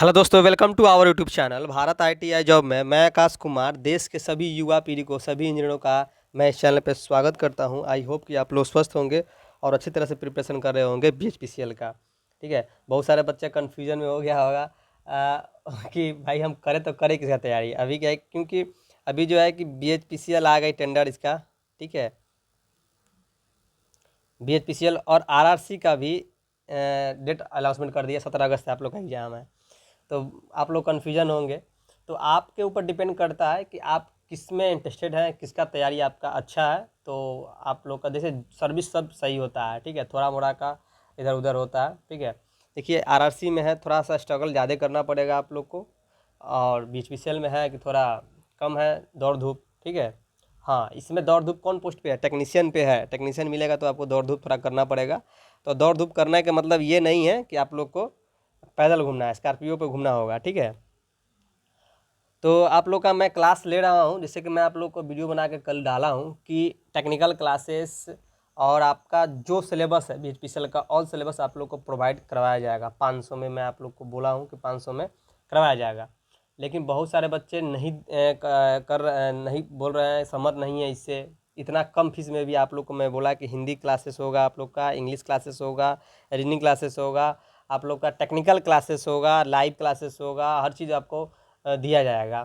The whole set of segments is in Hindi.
हेलो दोस्तों, welcome to our YouTube channel Bharat ITI job में मैं आकाश कुमार देश के सभी युवा पीढ़ी को सभी इंजीनियरों का मैं इस चैनल पर स्वागत करता हूं। आई होप कि आप लोग स्वस्थ होंगे और अच्छी तरह से प्रिपरेशन कर रहे होंगे बीएचपीसीएल का। ठीक है, बहुत सारे बच्चे कन्फ्यूजन में हो गया होगा कि भाई हम करें तो करें किसका तैयारी। अभी क्या है, क्योंकि अभी जो है कि बीएचपीसीएल आ गई टेंडर इसका। ठीक है, बीएचपीसीएल और आरआरसी का भी डेट अनाउंसमेंट कर दिया। 17 अगस्त से आप लोग का एग्जाम है, तो आप लोग कन्फ्यूजन होंगे। तो आपके ऊपर डिपेंड करता है कि आप किस में इंटरेस्टेड हैं, किसका तैयारी आपका अच्छा है। तो आप लोग का जैसे सर्विस सब सही होता है, ठीक है, थोड़ा मोड़ा का इधर उधर होता है। ठीक है, देखिए आरआरसी में है थोड़ा सा स्ट्रगल ज़्यादा करना पड़ेगा आप लोग को, और बीएचपीसीएल में है कि थोड़ा कम है दौड़ धूप। ठीक है, हाँ, इसमें दौड़ धूप कौन पोस्ट पे है? टेक्नीशियन पे है। टेक्नीशियन मिलेगा तो आपको दौड़ धूप थोड़ा करना पड़ेगा। तो दौड़ धूप करने का मतलब ये नहीं है कि आप लोग को पैदल घूमना है, स्कॉर्पियो पे घूमना होगा। ठीक है, तो आप लोग का मैं क्लास ले रहा हूँ, जैसे कि मैं आप लोग को वीडियो बना के कल डाला हूँ कि टेक्निकल क्लासेस और आपका जो सिलेबस है बीएचपीसीएल का ऑल सिलेबस आप लोग को प्रोवाइड करवाया जाएगा। 500 में मैं आप लोग को बोला हूँ कि 500 में करवाया जाएगा। लेकिन बहुत सारे बच्चे नहीं बोल रहे हैं, सहमत नहीं है इससे। इतना कम फीस में भी आप लोग को मैं बोला कि हिंदी क्लासेस होगा, आप लोग का इंग्लिश क्लासेस होगा, रीजनिंग क्लासेस होगा, आप लोग का टेक्निकल क्लासेस होगा, लाइव क्लासेस होगा, हर चीज़ आपको दिया जाएगा,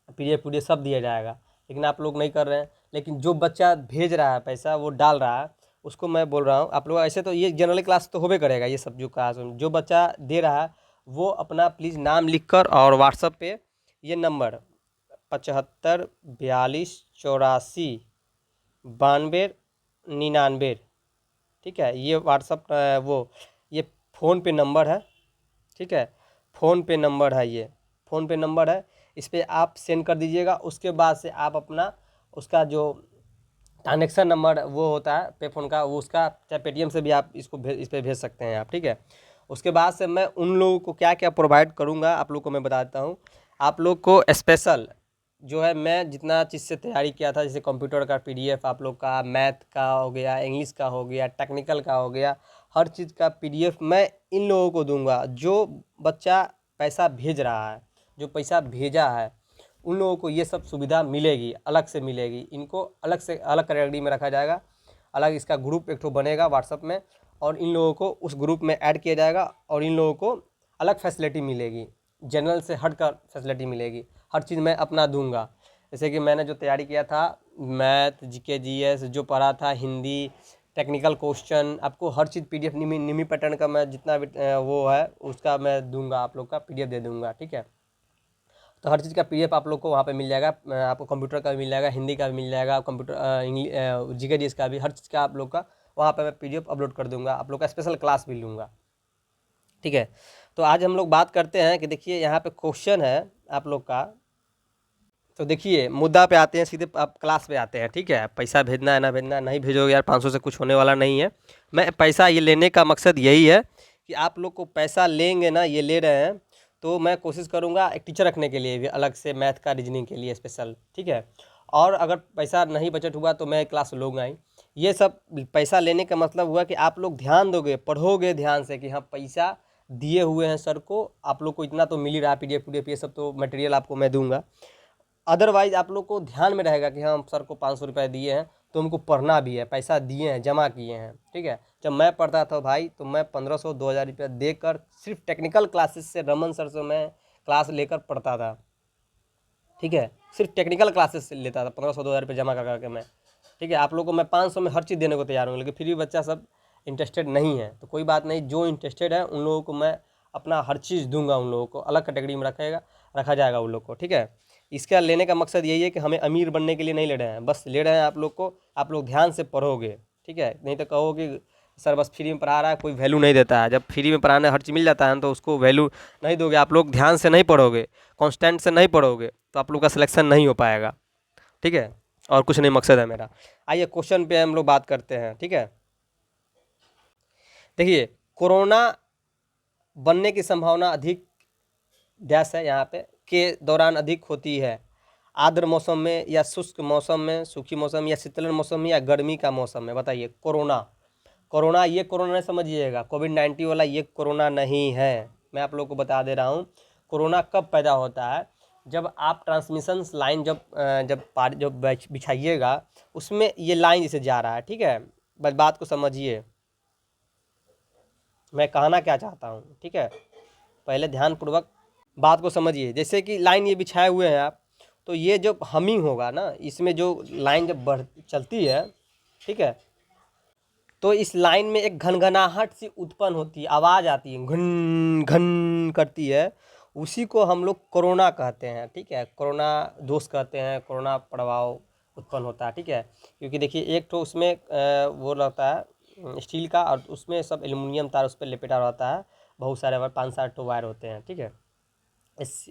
पीडीएफ सब दिया जाएगा। लेकिन आप लोग नहीं कर रहे हैं। लेकिन जो बच्चा भेज रहा है पैसा, वो डाल रहा है, उसको मैं बोल रहा हूँ आप लोग ऐसे तो ये जनरल क्लास तो होबे करेगा। ये सब जो क्लास जो बच्चा दे रहा है वो अपना प्लीज़ नाम लिख कर और व्हाट्सअप पे ये नंबर 75 42 84 92 99, ठीक है, ये व्हाट्सअप ये फ़ोन पे नंबर है। ठीक है, फ़ोन पे नंबर है, ये फ़ोन पे नंबर है। इस पर आप सेंड कर दीजिएगा। उसके बाद से आप अपना उसका जो ट्रांजेक्शन नंबर वो होता है पे फ़ोन का, वो उसका चाहे पेटीएम से भी आप इसको इस पर भेज सकते हैं आप। ठीक है, उसके बाद से मैं उन लोगों को क्या क्या प्रोवाइड करूँगा आप लोग को मैं बता देता हूँ। आप लोग को स्पेशल जो है, मैं जितना चीज़ से तैयारी किया था, जैसे कंप्यूटर का पीडीएफ, आप लोग का मैथ का हो गया, इंग्लिश का हो गया, टेक्निकल का हो गया, हर चीज़ का पीडीएफ मैं इन लोगों को दूंगा। जो बच्चा पैसा भेज रहा है, जो पैसा भेजा है, उन लोगों को ये सब सुविधा मिलेगी, अलग से मिलेगी। इनको अलग से अलग कैटेगरी में रखा जाएगा, अलग इसका ग्रुप एक तो बनेगा व्हाट्सअप में, और इन लोगों को उस ग्रुप में ऐड किया जाएगा और इन लोगों को अलग फैसिलिटी मिलेगी, जनरल से हटकर फैसिलिटी मिलेगी। हर चीज़ मैं अपना दूंगा। जैसे कि मैंने जो तैयारी किया था, मैथ, जीके, जीएस जो पढ़ा था, हिंदी, टेक्निकल क्वेश्चन, आपको हर चीज़ पीडीएफ निमी पैटर्न का मैं जितना भी वो है उसका मैं दूंगा, आप लोग का पीडीएफ दे दूंगा। ठीक है, तो हर चीज़ का पीडीएफ आप लोग को वहाँ पे मिल जाएगा। आपको कंप्यूटर का भी मिल जाएगा, हिंदी का भी मिल जाएगा, कंप्यूटर इंग्लिश जीके जीएस का भी, हर चीज़ का आप लोग का वहाँ पे मैं पीडीएफ अपलोड कर दूंगा। आप लोग का स्पेशल क्लास भी लूँगा। ठीक है, तो आज हम लोग बात करते हैं कि देखिए यहाँ पे क्वेश्चन है आप लोग का। तो देखिए मुद्दा पे आते हैं, सीधे आप क्लास पे आते हैं। ठीक है, पैसा भेजना है ना भेजना, नहीं भेजोगे यार 500 से कुछ होने वाला नहीं है। मैं पैसा ये लेने का मकसद यही है कि आप लोग को पैसा लेंगे ना, ये ले रहे हैं, तो मैं कोशिश करूँगा एक टीचर रखने के लिए भी अलग से, मैथ का, रीजनिंग के लिए स्पेशल। ठीक है, और अगर पैसा नहीं बजट हुआ तो मैं क्लास लूँगा ही। ये सब पैसा लेने का मतलब हुआ कि आप लोग ध्यान दोगे, पढ़ोगे ध्यान से कि हाँ पैसा दिए हुए हैं सर को, आप लोग को इतना तो मिल ही रहा है, पीडीएफ ये सब तो मटेरियल आपको मैं दूंगा। अदरवाइज आप लोग को ध्यान में रहेगा कि हाँ सर को 500 रुपये दिए हैं तो उनको पढ़ना भी है, पैसा दिए हैं, जमा किए हैं। ठीक है, जब मैं पढ़ता था भाई तो मैं 1500 2000 रुपया देकर सिर्फ टेक्निकल क्लासेस से रमन सर से मैं क्लास लेकर पढ़ता था। ठीक है, सिर्फ टेक्निकल क्लासेस से लेता था 1500 2000 रुपये जमा कर करके मैं। ठीक है, आप लोगों को मैं 500 में हर चीज़ देने को तैयार हूँ, लेकिन फिर भी बच्चा सब इंटरेस्टेड नहीं है तो कोई बात नहीं, जो इंटरेस्टेड है उन लोगों को मैं अपना हर चीज़ दूंगा। उन लोगों को अलग कैटेगरी में रखा जाएगा उन लोग को। ठीक है, इसका लेने का मकसद यही है कि हमें अमीर बनने के लिए नहीं ले रहे हैं, बस ले रहे हैं आप लोग को, आप लोग ध्यान से पढ़ोगे। ठीक है, नहीं तो कहोगे सर बस फ्री में पढ़ा रहा है, कोई वैल्यू नहीं देता है। जब फ्री में पढ़ाने हर चीज़ मिल जाता है तो उसको वैल्यू नहीं दोगे। आप लोग ध्यान से नहीं पढ़ोगे, कॉन्स्टेंट से नहीं पढ़ोगे, तो आप लोग का सिलेक्शन नहीं हो पाएगा। ठीक है, और कुछ नहीं मकसद है मेरा। आइए क्वेश्चन पे हम लोग बात करते हैं। ठीक है, देखिए कोरोना बनने की संभावना अधिक डैश है यहाँ पे के दौरान अधिक होती है, आर्द्र मौसम में या शुष्क मौसम में, सूखी मौसम या शीतलन मौसम में या गर्मी का मौसम में। बताइए, कोरोना, कोरोना ये कोरोना नहीं समझिएगा, कोविड-19 वाला ये कोरोना नहीं है। मैं आप लोगों को बता दे रहा हूँ कोरोना कब पैदा होता है। जब आप ट्रांसमिशन लाइन जब बिछाइएगा उसमें ये लाइन जैसे जा रहा है, ठीक है, बस बात को समझिए मैं कहना क्या चाहता हूँ, ठीक है, पहले ध्यानपूर्वक बात को समझिए। जैसे कि लाइन ये बिछाए हुए हैं आप, तो ये जो हमिंग होगा ना, इसमें जो लाइन जब बढ़ चलती है, ठीक है, तो इस लाइन में एक घनघनाहट सी उत्पन्न होती है, आवाज़ आती है, घन घन करती है, उसी को हम लोग कोरोना कहते हैं, ठीक है, कोरोना दोष कहते हैं, कोरोना प्रभाव उत्पन्न होता है, ठीक है। क्योंकि देखिए एक तो उसमें वो रहता है स्टील का, और उसमें सब एल्युमिनियम तार उस पर लपेटा रहता है, बहुत सारे 5-7 तो वायर होते हैं, ठीक है। इस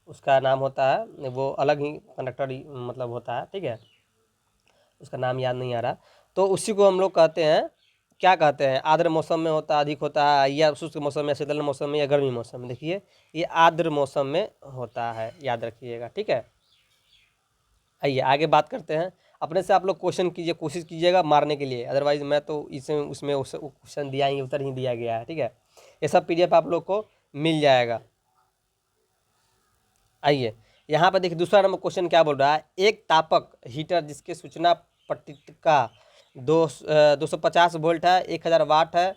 उसका नाम होता है, वो अलग ही कंडक्टर मतलब होता है, ठीक है, उसका नाम याद नहीं आ रहा। तो उसी को हम लोग कहते हैं, क्या कहते हैं, आर्द्र मौसम में होता है, अधिक होता है, या शुष्क मौसम में, शीतल मौसम में, या गर्मी मौसम में। देखिए ये आर्द्र मौसम में होता है, याद रखिएगा, ठीक है। आइए आगे बात करते हैं। अपने से आप लोग क्वेश्चन कीजिए, कोशिश कीजिएगा मारने के लिए, अदरवाइज मैं तो इसमें उसमें उस क्वेश्चन दिया ही, उत्तर ही दिया गया है, ठीक है। ये सब PDF आप लोग को मिल जाएगा। आइए यहाँ पर देखिए दूसरा नंबर क्वेश्चन क्या बोल रहा है, एक तापक हीटर जिसके सूचना पट्टिका 250 वोल्ट है, 1000 वाट है,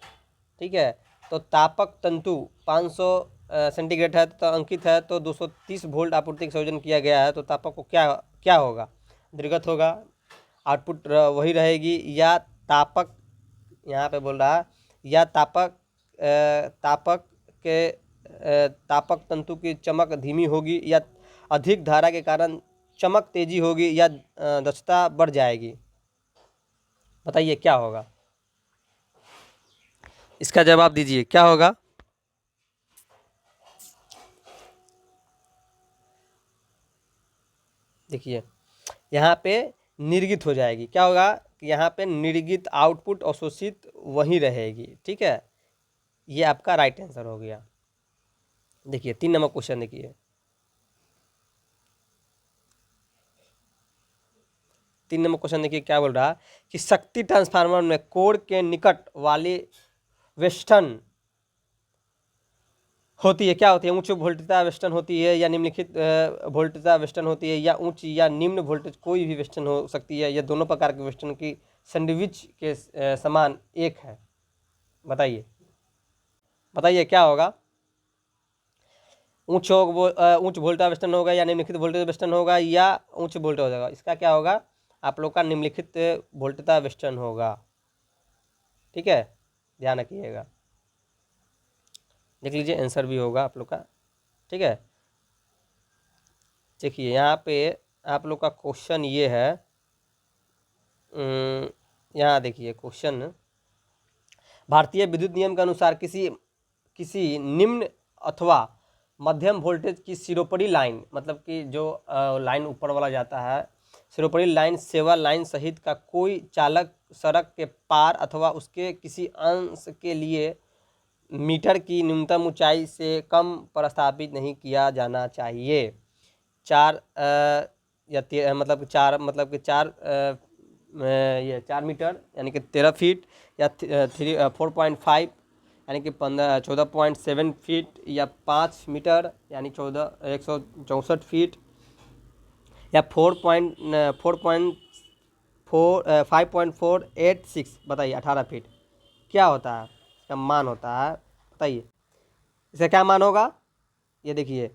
ठीक है, तो तापक तंतु 500 सेंटीग्रेड है, तो अंकित है, तो 230 वोल्ट आपूर्ति का संयोजन किया गया है, तो तापक को क्या क्या होगा, निर्गत होगा, आउटपुट वही रहेगी, या तापक, यहाँ पे बोल रहा है, या तापक के तापक तंतु की चमक धीमी होगी, या अधिक धारा के कारण चमक तेजी होगी, या दक्षता बढ़ जाएगी। बताइए क्या होगा, इसका जवाब दीजिए, क्या होगा। देखिए यहाँ पे निर्गित हो जाएगी, क्या होगा कि यहाँ पे निर्गित, आउटपुट अवशोषित वही रहेगी, ठीक है, ये आपका राइट आंसर हो गया। देखिए 3 नंबर क्वेश्चन देखिए, 3 नंबर क्वेश्चन देखिए क्या बोल रहा है कि शक्ति ट्रांसफार्मर में कोर के निकट वाली वेस्टर्न होती है, क्या होती है, उच्च वोल्टेजता वेस्टर्न होती है, या निम्नलिखित वोल्टेजता वेस्टर्न होती है, या उच्च या निम्न वोल्टेज कोई भी वेस्टर्न हो सकती है, या दोनों प्रकार के वेस्टर्न की सैंडविच के समान एक है। बताइए बताइए क्या होगा, उच्च वोल्टेज वेस्टर्न होगा, या निम्नलिखित वोल्टेज वेस्टर्न होगा, या उच्च वोल्टेज होगा। इसका क्या होगा, आप लोग का निम्नलिखित वोल्टेज वेस्टर्न होगा, ठीक है, ध्यान रखिएगा, देख लीजिए आंसर भी होगा आप लोग का, ठीक है। देखिए यहाँ पे आप लोग का क्वेश्चन ये है, यहाँ देखिए क्वेश्चन, भारतीय विद्युत नियम के अनुसार किसी निम्न अथवा मध्यम वोल्टेज की सिरोपरी लाइन, मतलब कि जो लाइन ऊपर वाला जाता है, सिरोपरी लाइन, सेवा लाइन सहित का कोई चालक सड़क के पार अथवा उसके किसी अंश के लिए मीटर की न्यूनतम ऊंचाई से कम पर स्थापित नहीं किया जाना चाहिए। 4 मतलब 4 मतलब कि 4 मीटर यानी कि 13 फीट, या 4.5 यानी कि 14.7 फीट, या 5 मीटर यानी 164 फीट, या 5.486, बताइए 18 फीट क्या होता है, इसका मान होता है, बताइए इसका क्या मान होगा। ये देखिए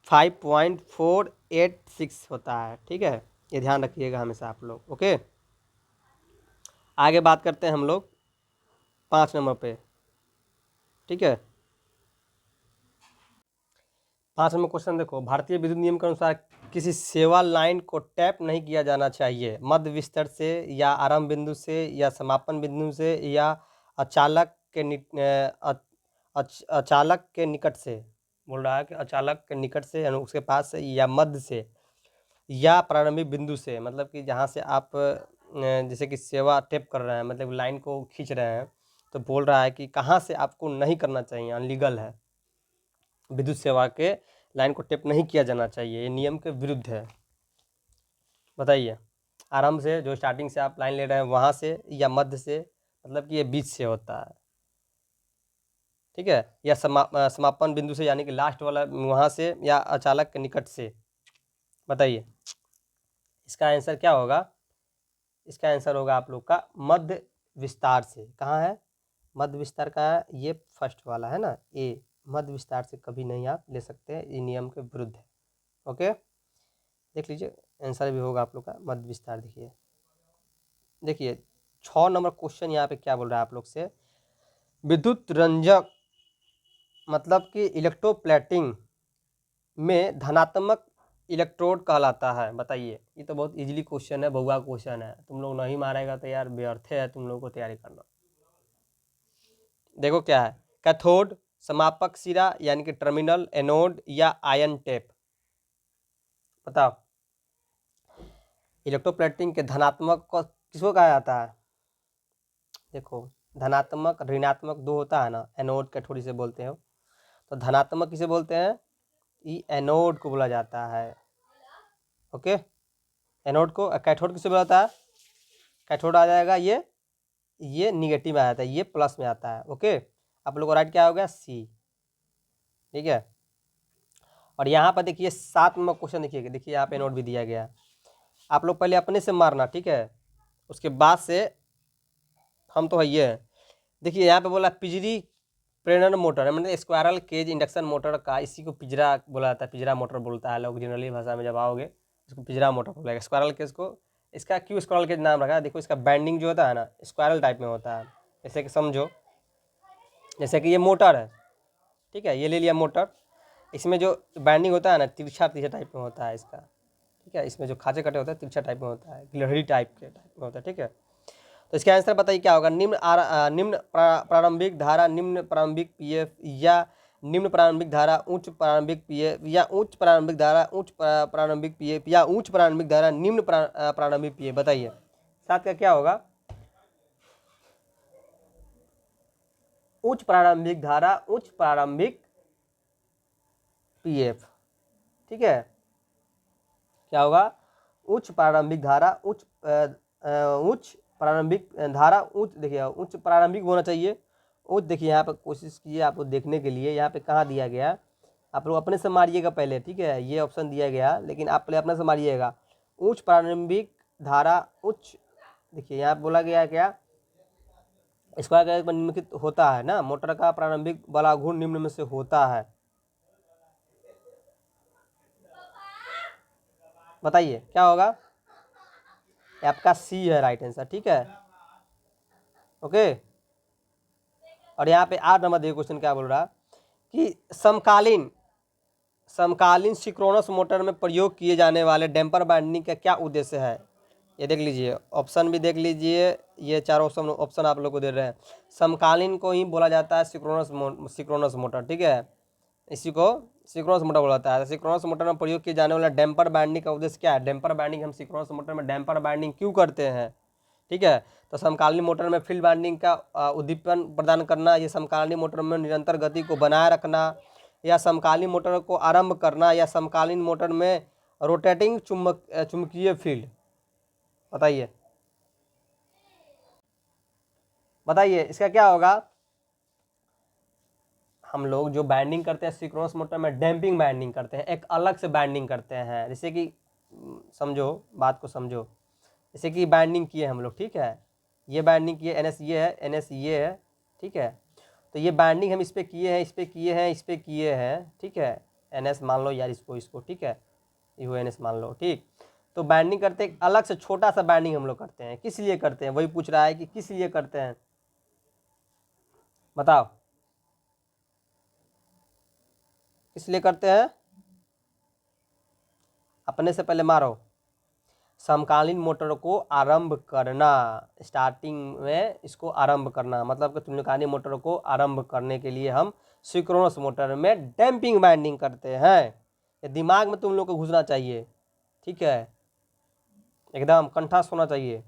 5.486 होता है, ठीक है, ये ध्यान रखिएगा हमेशा आप लोग, ओके। आगे बात करते हैं हम लोग 5 नंबर पे, ठीक है। 5 नंबर क्वेश्चन देखो, भारतीय विद्युत नियम के अनुसार किसी सेवा लाइन को टैप नहीं किया जाना चाहिए, मध्य विस्तर से, या आरंभ बिंदु से, या समापन बिंदु से, या अचालक के अचालक के निकट से, बोल रहा है कि अचालक के निकट से यानी उसके पास से, या मध्य से, या प्रारंभिक बिंदु से, मतलब कि जहाँ से आप जैसे कि सेवा टेप कर रहे हैं, मतलब लाइन को खींच रहे हैं, तो बोल रहा है कि कहाँ से आपको नहीं करना चाहिए, अनलीगल है, विद्युत सेवा के लाइन को टेप नहीं किया जाना चाहिए, ये नियम के विरुद्ध है। बताइए, आरंभ से, जो स्टार्टिंग से आप लाइन ले रहे हैं वहाँ से, या मध्य से, मतलब कि ये बीच से होता है। ठीक है, या समापन बिंदु से यानी कि लास्ट वाला वहाँ से, या अचालक के निकट से। बताइए इसका आंसर क्या होगा? इसका आंसर होगा आप लोग का मध्य विस्तार से। कहाँ है मध्य विस्तार? कहाँ है? ये फर्स्ट वाला है ना, ए। मध्य विस्तार से कभी नहीं आप ले सकते हैं, ये नियम के विरुद्ध है। ओके, देख लीजिए आंसर भी होगा आप लोग का मध्य विस्तार। देखिए 6 नंबर क्वेश्चन यहाँ पे क्या बोल रहा है आप लोग से, विद्युत रंजक मतलब कि इलेक्ट्रोप्लेटिंग में धनात्मक इलेक्ट्रोड कहलाता है। बताइए, ये तो बहुत इजीली क्वेश्चन है, बहुआ क्वेश्चन है, तुम लोग नहीं मारेगा तो यार व्यर्थ है तुम लोगों को तैयारी करना। देखो क्या है, कैथोड, समापक सिरा यानी कि टर्मिनल, एनोड या आयन टेप। बताओ इलेक्ट्रोप्लेटिंग के धनात्मक को किसको कहा जाता है? देखो धनात्मक ऋणात्मक दो होता है ना, एनोड कैथोड से बोलते हो। तो धनात्मक किसे बोलते हैं? ये एनोड को बोला जाता है। ओके, एनोड को। कैथोड किसे बोला जाता है? कैथोड आ जाएगा ये निगेटिव में आ जाता है, ये प्लस में आता है। ओके, आप लोग को राइट क्या हो गया? सी। ठीक है, और यहाँ पर देखिए 7 नंबर क्वेश्चन देखिए यहाँ पे नोट भी दिया गया। आप लोग पहले अपने से मारना, ठीक है, उसके बाद से हम तो है ये है। देखिए यहाँ पे बोला पिजरी प्रेरण मोटर, मतलब स्क्वायरल केज इंडक्शन मोटर का, इसी को पिजरा बोला जाता है, पिजरा मोटर बोलता है लोग जनरली भाषा में। जब आओगे इसको पिजरा मोटर बोलेगा। स्क्वायरल केज को, इसका क्यों स्क्वायरल केज नाम रखा है? देखो इसका बैंडिंग जो होता है ना स्क्वायरल टाइप में होता है। जैसे कि समझो, जैसे कि ये मोटर है, ठीक है, ये ले लिया मोटर, इसमें जो बैंडिंग होता है ना तिरछा तिरछा टाइप में होता है इसका। ठीक है, इसमें जो खाचे कटे होते हैं तिरछा टाइप में होता है, गिलहरी टाइप के टाइप में होता है। ठीक है, तो इसका आंसर बताइए क्या होगा? निम्न प्रारंभिक धारा निम्न प्रारंभिक पीएफ, या निम्न प्रारंभिक धारा उच्च प्रारंभिक पीएफ, या उच्च प्रारंभिक धारा उच्च प्रारंभिक पीएफ, या उच्च प्रारंभिक धारा निम्न प्रारंभिक पीएफ। बताइए साथ का क्या होगा? उच्च प्रारंभिक धारा उच्च प्रारंभिक पीएफ। ठीक है, क्या होगा? उच्च प्रारंभिक धारा उच्च प्रारंभिक धारा उच्च। देखिए उच्च प्रारंभिक होना चाहिए उच्च। देखिए यहाँ पर कोशिश कीजिए आपको देखने के लिए, यहाँ पे कहाँ दिया गया, आप लोग अपने से मारिएगा पहले। ठीक है, ये ऑप्शन दिया गया लेकिन आप पहले अपने से मारिएगा। उच्च प्रारंभिक धारा उच्च, देखिए यहाँ बोला गया है क्या? इसका निम्नलिखित होता है ना, मोटर का प्रारंभिक बला घूर्ण निम्न में से होता है। बताइए क्या होगा? आपका सी है राइट आंसर। ठीक है, ओके, और यहाँ पे 8 नंबर देखिए क्वेश्चन क्या बोल रहा कि समकालीन सिंक्रोनस मोटर में प्रयोग किए जाने वाले डैम्पर बाइंडिंग का क्या उद्देश्य है? ये देख लीजिए, ऑप्शन भी देख लीजिए, ये चारों ऑप्शन आप लोग को दे रहे हैं। समकालीन को ही बोला जाता है सिंक्रोनस मोटर। ठीक है, इसी को सिंक्रोनस मोटर बोला जाता है। सिंक्रोनस मोटर में प्रयोग किए जाने वाला डैम्पर बाइंडिंग का उद्देश्य क्या है? डैम्पर बाइंडिंग, हम सिंक्रोनस मोटर में डैम्पर बाइंडिंग क्यों करते हैं? ठीक है, तो समकालीन मोटर में फील्ड बाइंडिंग का उद्दीपन प्रदान करना, ये समकालीन मोटर में निरंतर गति को बनाए रखना, या समकालीन मोटर को आरंभ करना, या समकालीन मोटर में रोटेटिंग चुंबकीय फील्ड। बताइए इसका क्या होगा? हम लोग जो बाइंडिंग करते हैं सिंक्रोनस मोटर में डैम्पिंग बाइंडिंग करते हैं, एक अलग से बाइंडिंग करते हैं। जैसे कि समझो, बात को समझो, जैसे कि बाइंडिंग किए हम लोग, ठीक है, ये बाइंडिंग किए, एन एस ये है, एन एस ये है। ठीक है, तो ये बाइंडिंग हम इस पर किए हैं, इस पर किए हैं, इस पर किए हैं। ठीक है, एन एस मान लो यार इसको, ठीक है, ये एन एस मान लो। ठीक, तो बाइंडिंग करते एक अलग से छोटा सा बाइंडिंग हम लोग करते हैं। किस लिए करते हैं? वही पूछ रहा है कि किस लिए करते हैं, बताओ किस लिए करते हैं? अपने से पहले मारो। समकालीन मोटर को आरंभ करना, स्टार्टिंग में इसको आरंभ करना, मतलब कि तुल्यकालिक मोटर को आरंभ करने के लिए हम सिंक्रोनस मोटर में डैम्पिंग बाइंडिंग करते हैं। ये दिमाग में तुम लोग को घुसना चाहिए। ठीक है, एकदम कंठास होना चाहिए।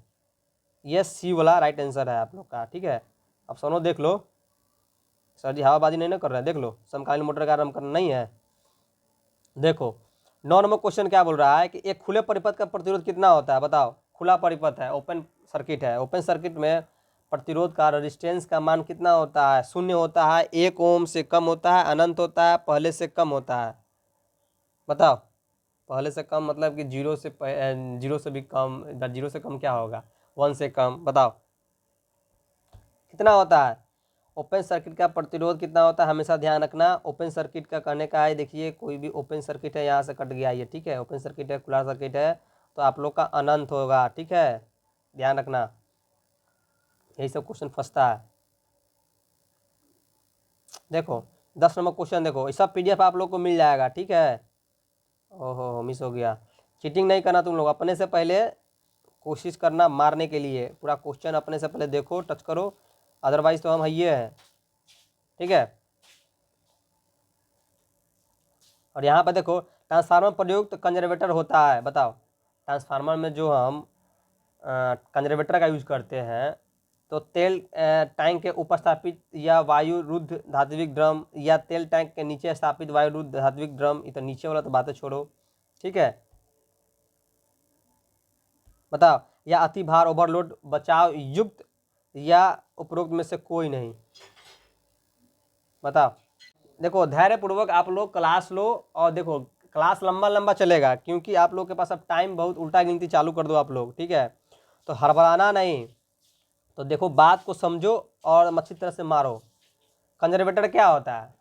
ये सी वाला राइट आंसर है आप लोग का। ठीक है, अब सुनो, देख लो सर जी हवाबाजी नहीं ना कर रहे हैं, देख लो समकालीन मोटर का आरंभ करना नहीं है। देखो 9 नंबर क्वेश्चन क्या बोल रहा है कि एक खुले परिपथ का प्रतिरोध कितना होता है? बताओ, खुला परिपथ है, ओपन सर्किट है, ओपन सर्किट में प्रतिरोध का रेजिस्टेंस का मान कितना होता है? शून्य होता है, 1 ओम से कम होता है, अनंत होता है, पहले से कम होता है। बताओ, पहले से कम मतलब कि जीरो से भी कम, जीरो से कम क्या होगा? 1 से कम। बताओ कितना होता है? ओपन सर्किट का प्रतिरोध कितना होता है? हमेशा ध्यान रखना, ओपन सर्किट का कहने का है, देखिए कोई भी ओपन सर्किट है, यहाँ से कट गया ये, ठीक है, ओपन सर्किट है, खुला सर्किट है, तो आप लोग का अनंत होगा, ठीक है, ध्यान रखना, यही सब क्वेश्चन फंसता है। देखो 10 नंबर क्वेश्चन देखो, ये सब पीडीएफ आप लोग को मिल जाएगा, ठीक है। ओहो मिस हो गया। चीटिंग नहीं करना तुम लोग, अपने से पहले कोशिश करना मारने के लिए, पूरा क्वेश्चन अपने से पहले देखो, टच करो, अदरवाइज तो हम ये हैं, ठीक है। और यहाँ पर देखो, ट्रांसफार्मर प्रयुक्त कंजर्वेटर होता है। बताओ, ट्रांसफार्मर में जो हम कंजर्वेटर का यूज करते हैं, तो तेल टैंक के ऊपर स्थापित या वायु रुद्ध धात्विक ड्रम, या तेल टैंक के नीचे स्थापित वायु रुद्ध धात्विक ड्रम, ये तो नीचे वाला तो बातें छोड़ो, ठीक है। बताओ, या अति भार ओवरलोड बचाव युक्त, या उपरोक्त में से कोई नहीं। बताओ, देखो धैर्यपूर्वक आप लोग क्लास लो, और देखो क्लास लंबा लंबा चलेगा, क्योंकि आप लोग के पास अब टाइम बहुत, उल्टा गिनती चालू कर दो आप लोग, ठीक है, तो हड़बड़ाना नहीं, तो देखो बात को समझो और अच्छी तरह से मारो। कंजर्वेटर क्या होता है?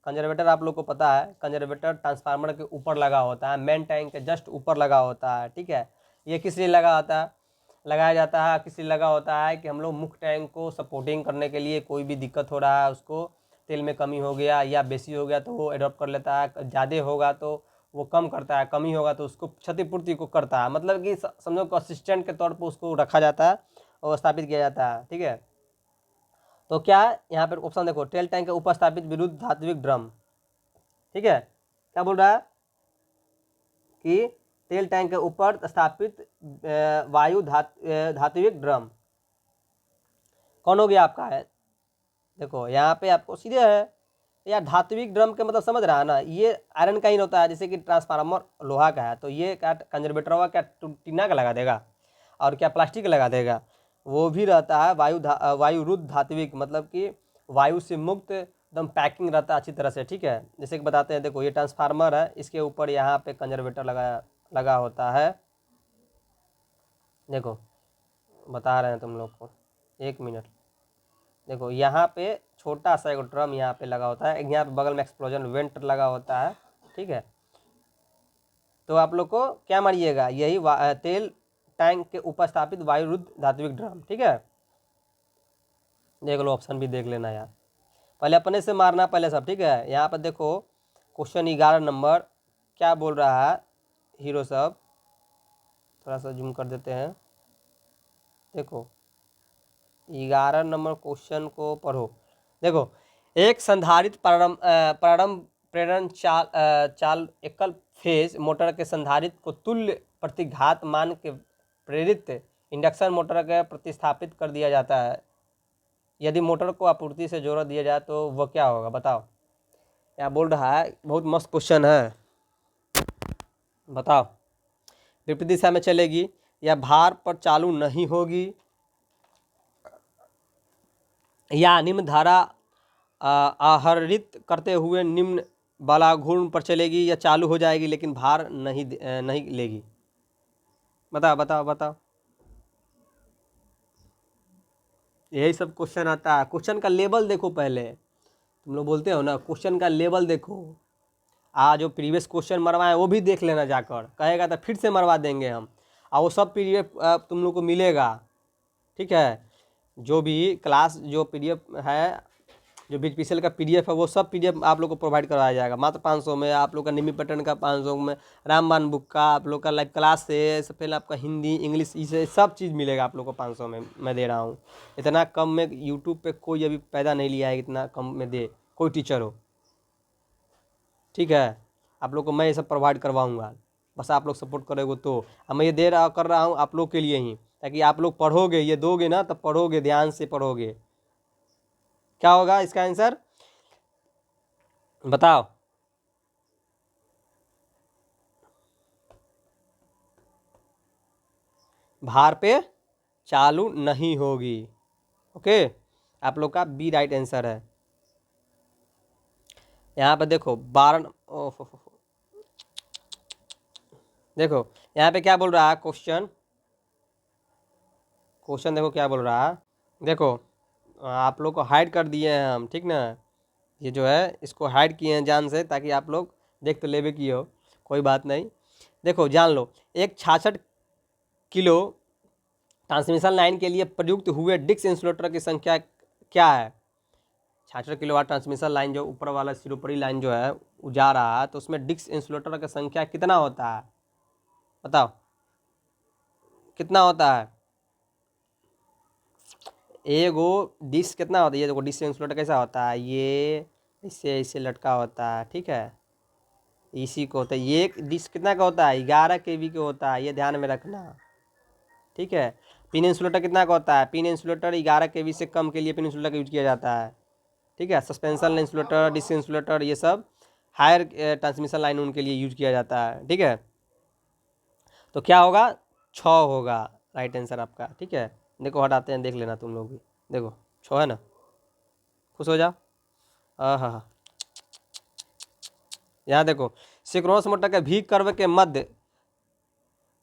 कंजर्वेटर आप लोग को पता है, कंजर्वेटर ट्रांसफार्मर के ऊपर लगा होता है, मेन टैंक के जस्ट ऊपर लगा होता है, ठीक है। ये किस लिए लगा होता है, लगाया जाता है, किस लिए लगा होता है कि हम लोग मुख्य टैंक को सपोर्टिंग करने के लिए, कोई भी दिक्कत हो रहा है उसको, तेल में कमी हो गया या बेसी हो गया तो वो एडॉप्ट कर लेता है, ज़्यादा होगा तो वो कम करता है, कमी होगा तो उसको क्षतिपूर्ति को करता है, मतलब कि समझो कि असिस्टेंट के तौर पर उसको रखा जाता है और स्थापित किया जाता है, ठीक है। तो क्या यहाँ पर ऑप्शन देखो, तेल टैंक के ऊपर स्थापित विरुद्ध धात्विक ड्रम, ठीक है, क्या बोल रहा है कि तेल टैंक के ऊपर स्थापित वायु धात्विक ड्रम, कौन हो गया आपका? है देखो यहाँ पे आपको सीधे है यार, धात्विक ड्रम के मतलब समझ रहा है ना, ये आयरन का ही होता है, जैसे कि ट्रांसफार्मर लोहा का है, तो ये क्या कंजर्वेटर हुआ, क्या टीना का लगा देगा, और क्या प्लास्टिक लगा देगा? वो भी रहता है वायु रुद्ध धात्विक, मतलब कि वायु से मुक्त, एकदम पैकिंग रहता है अच्छी तरह से, ठीक है। जैसे कि बताते हैं, देखो ये ट्रांसफार्मर है, इसके ऊपर यहाँ पे कंजर्वेटर लगा होता है, देखो बता रहे हैं तुम लोग को, 1 मिनट। देखो यहाँ पे छोटा सा एक ड्रम यहाँ पे लगा होता है, यहाँ पे बगल में एक्सप्लोजन वेंट लगा होता है, ठीक है। तो आप लोग को क्या मारिएगा, यही तेल टैंक के ऊपर स्थापित वायु रुद्ध धात्विक ड्रम, ठीक है। देख लो, ऑप्शन भी देख लेना यार, पहले अपने से मारना पहले सब, ठीक है। यहाँ पर देखो क्वेश्चन 11 नंबर क्या बोल रहा है हीरो साहब, थोड़ा सा जूम कर देते हैं, देखो 11 नंबर क्वेश्चन को पढ़ो। देखो, एक संधारित प्रारंभ प्रेरण चाल एकल फेज मोटर के संधारित को तुल्य प्रतिघात मान के प्रेरित इंडक्शन मोटर के प्रतिस्थापित कर दिया जाता है, यदि मोटर को आपूर्ति से जोड़ दिया जाए तो वह क्या होगा? बताओ, क्या बोल रहा है, बहुत मस्त क्वेश्चन है, बताओ। विपरीत दिशा में चलेगी या भार पर चालू नहीं होगी, या निम्न धारा आहरित करते हुए निम्न वाला घूर्ण पर चलेगी, या चालू हो जाएगी लेकिन भार नहीं लेगी? बताओ बताओ बताओ, यही सब क्वेश्चन आता है। क्वेश्चन का लेवल देखो पहले, तुम लोग बोलते हो ना क्वेश्चन का लेवल देखो, आज जो प्रीवियस क्वेश्चन मरवाए वो भी देख लेना जाकर, कहेगा तो फिर से मरवा देंगे हम, और वो सब पीडीएफ तुम लोग को मिलेगा, ठीक है। जो भी क्लास जो पीडीएफ है, जो बीपीसीएल का पीडीएफ है, वो सब पीडीएफ आप लोग को प्रोवाइड करवाया जाएगा मात्र 500 में। आप लोग का निमी पैटर्न का 500 में, रामबान बुक का आप लोग का लाइव क्लास से पहले आपका हिंदी इंग्लिश इसे सब चीज़ मिलेगा आप लोग को 500 में, मैं दे रहा हूँ। इतना कम में यूट्यूब पे कोई अभी पैदा नहीं लिया है, इतना कम में दे कोई टीचर हो, ठीक है। आप लोग को मैं ये सब प्रोवाइड करवाऊँगा, बस आप लोग सपोर्ट करोगे तो। अब मैं ये कर रहा हूँ आप लोग के लिए ही, ताकि आप लोग पढ़ोगे, ये दोगे ना तब पढ़ोगे, ध्यान से पढ़ोगे। क्या होगा इसका आंसर बताओ? भार पे चालू नहीं होगी, ओके, आप लोग का बी राइट आंसर है। यहाँ पे देखो 12, देखो यहाँ पे क्या बोल रहा है क्वेश्चन, क्वेश्चन देखो क्या बोल रहा है। देखो आप लोग को हाइड कर दिए हैं हम, ठीक ना, ये जो है इसको हाइड किए हैं जान से, ताकि आप लोग देख तो लेवे की हो, कोई बात नहीं। देखो जान लो, एक 66 किलो ट्रांसमिशन लाइन के लिए प्रयुक्त हुए डिस्क इंसुलेटर की संख्या क्या है। 66 किलोवाट ट्रांसमिशन लाइन जो ऊपर वाला सिरोपरी लाइन जो है वो जा रहा है, तो उसमें डिस्क इंसुलेटर की संख्या कितना होता है, बताओ कितना होता है। एगो डिस्क कितना होता है, ये देखो डिस्क इंसुलेटर कैसा होता है, ये इससे इससे लटका होता है, ठीक है, इसी को होता है। ये डिस्क कितना का होता है, 11 kV का होता है, ये ध्यान में रखना, ठीक है। पिन इंसुलेटर कितना का होता है, पिन इंसुलेटर 11 kV से कम के लिए पिन इंसुलेटर का यूज किया जाता है, ठीक है। सस्पेंशन इंसुलेटर, डिस्क इंसुलेटर, ये सब हायर ट्रांसमिशन लाइन उनके लिए यूज किया जाता है, ठीक है। तो क्या होगा, 6 होगा राइट आंसर आपका, ठीक है। देखो हटाते हैं, देख लेना तुम लोग भी, देखो 6 है ना, खुश हो जाओ। हाँ हाँ हाँ, यहाँ देखो सिंक्रोनस मोटर के भी कर्व के मध्य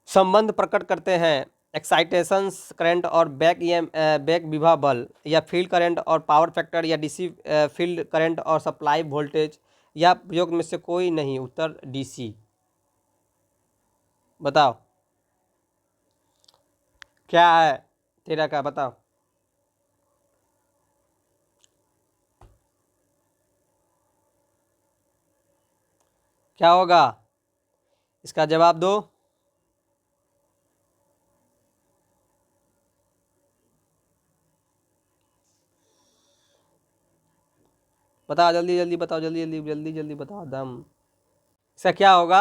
संबंध प्रकट करते हैं एक्साइटेशंस करंट और बैक विभव बल, या फील्ड करंट और पावर फैक्टर, या डीसी फील्ड करंट और सप्लाई वोल्टेज, या प्रयोग में से कोई नहीं। उत्तर डीसी, बताओ क्या है तेरा का, बताओ क्या होगा, इसका जवाब दो। बताओ जल्दी जल्दी बताओ, जल्दी जल्दी जल्दी जल्दी बताओ दम। इसका क्या होगा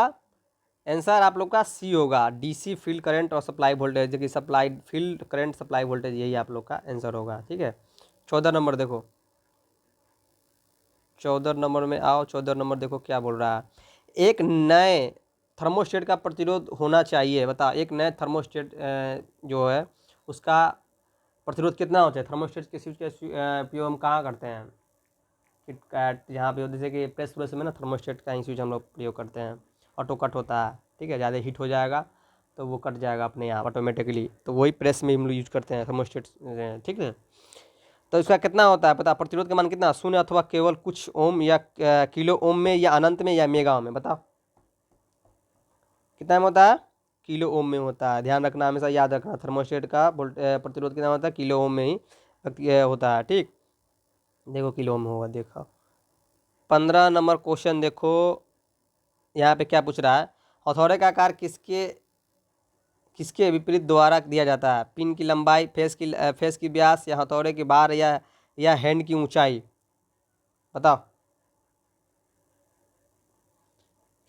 आंसर, आप लोग का सी होगा, डीसी फील्ड करंट और सप्लाई वोल्टेज, जो कि supply field current supply voltage, यही आप लोग का आंसर होगा, ठीक है। 14 नंबर देखो, 14 नंबर में आओ, 14 नंबर देखो क्या बोल रहा है। एक नए थर्मोस्टेट का प्रतिरोध होना चाहिए, बताओ एक नए थर्मोस्टेट जो है उसका प्रतिरोध कितना होता है। थर्मोस्टेट के स्विच का उपयोग हम कहाँ करते हैं, किटकैट, यहाँ पे जैसे कि प्रेस प्रेस में ना थर्मोस्टेट का ही स्विच हम लोग प्रयोग करते हैं, ऑटो कट होता है, ठीक है, ज़्यादा हीट हो जाएगा तो वो कट जाएगा अपने आप ऑटोमेटिकली, तो वही प्रेस में हम लोग यूज करते हैं थर्मोस्टेट, ठीक है। तो इसका कितना होता है पता, प्रतिरोध का मान कितना, शून्य अथवा केवल कुछ ओम, या किलो ओम में, या अनंत में, या मेगा ओम में, बताओ कितना में होता है, किलो ओम में होता है। ध्यान रखना, हमेशा याद रखना, थर्मोस्टेट का प्रतिरोध कितना होता है, किलो ओम में ही होता है, ठीक। देखो किलो ओम में होगा, देखो 15 नंबर क्वेश्चन देखो, यहाँ पे क्या पूछ रहा है। हथौड़े का आकार किसके किसके विपरीत द्वारा दिया जाता है, पिन की लंबाई, फेस की व्यास, या हथौड़े की बार, या हैंड की ऊंचाई, बताओ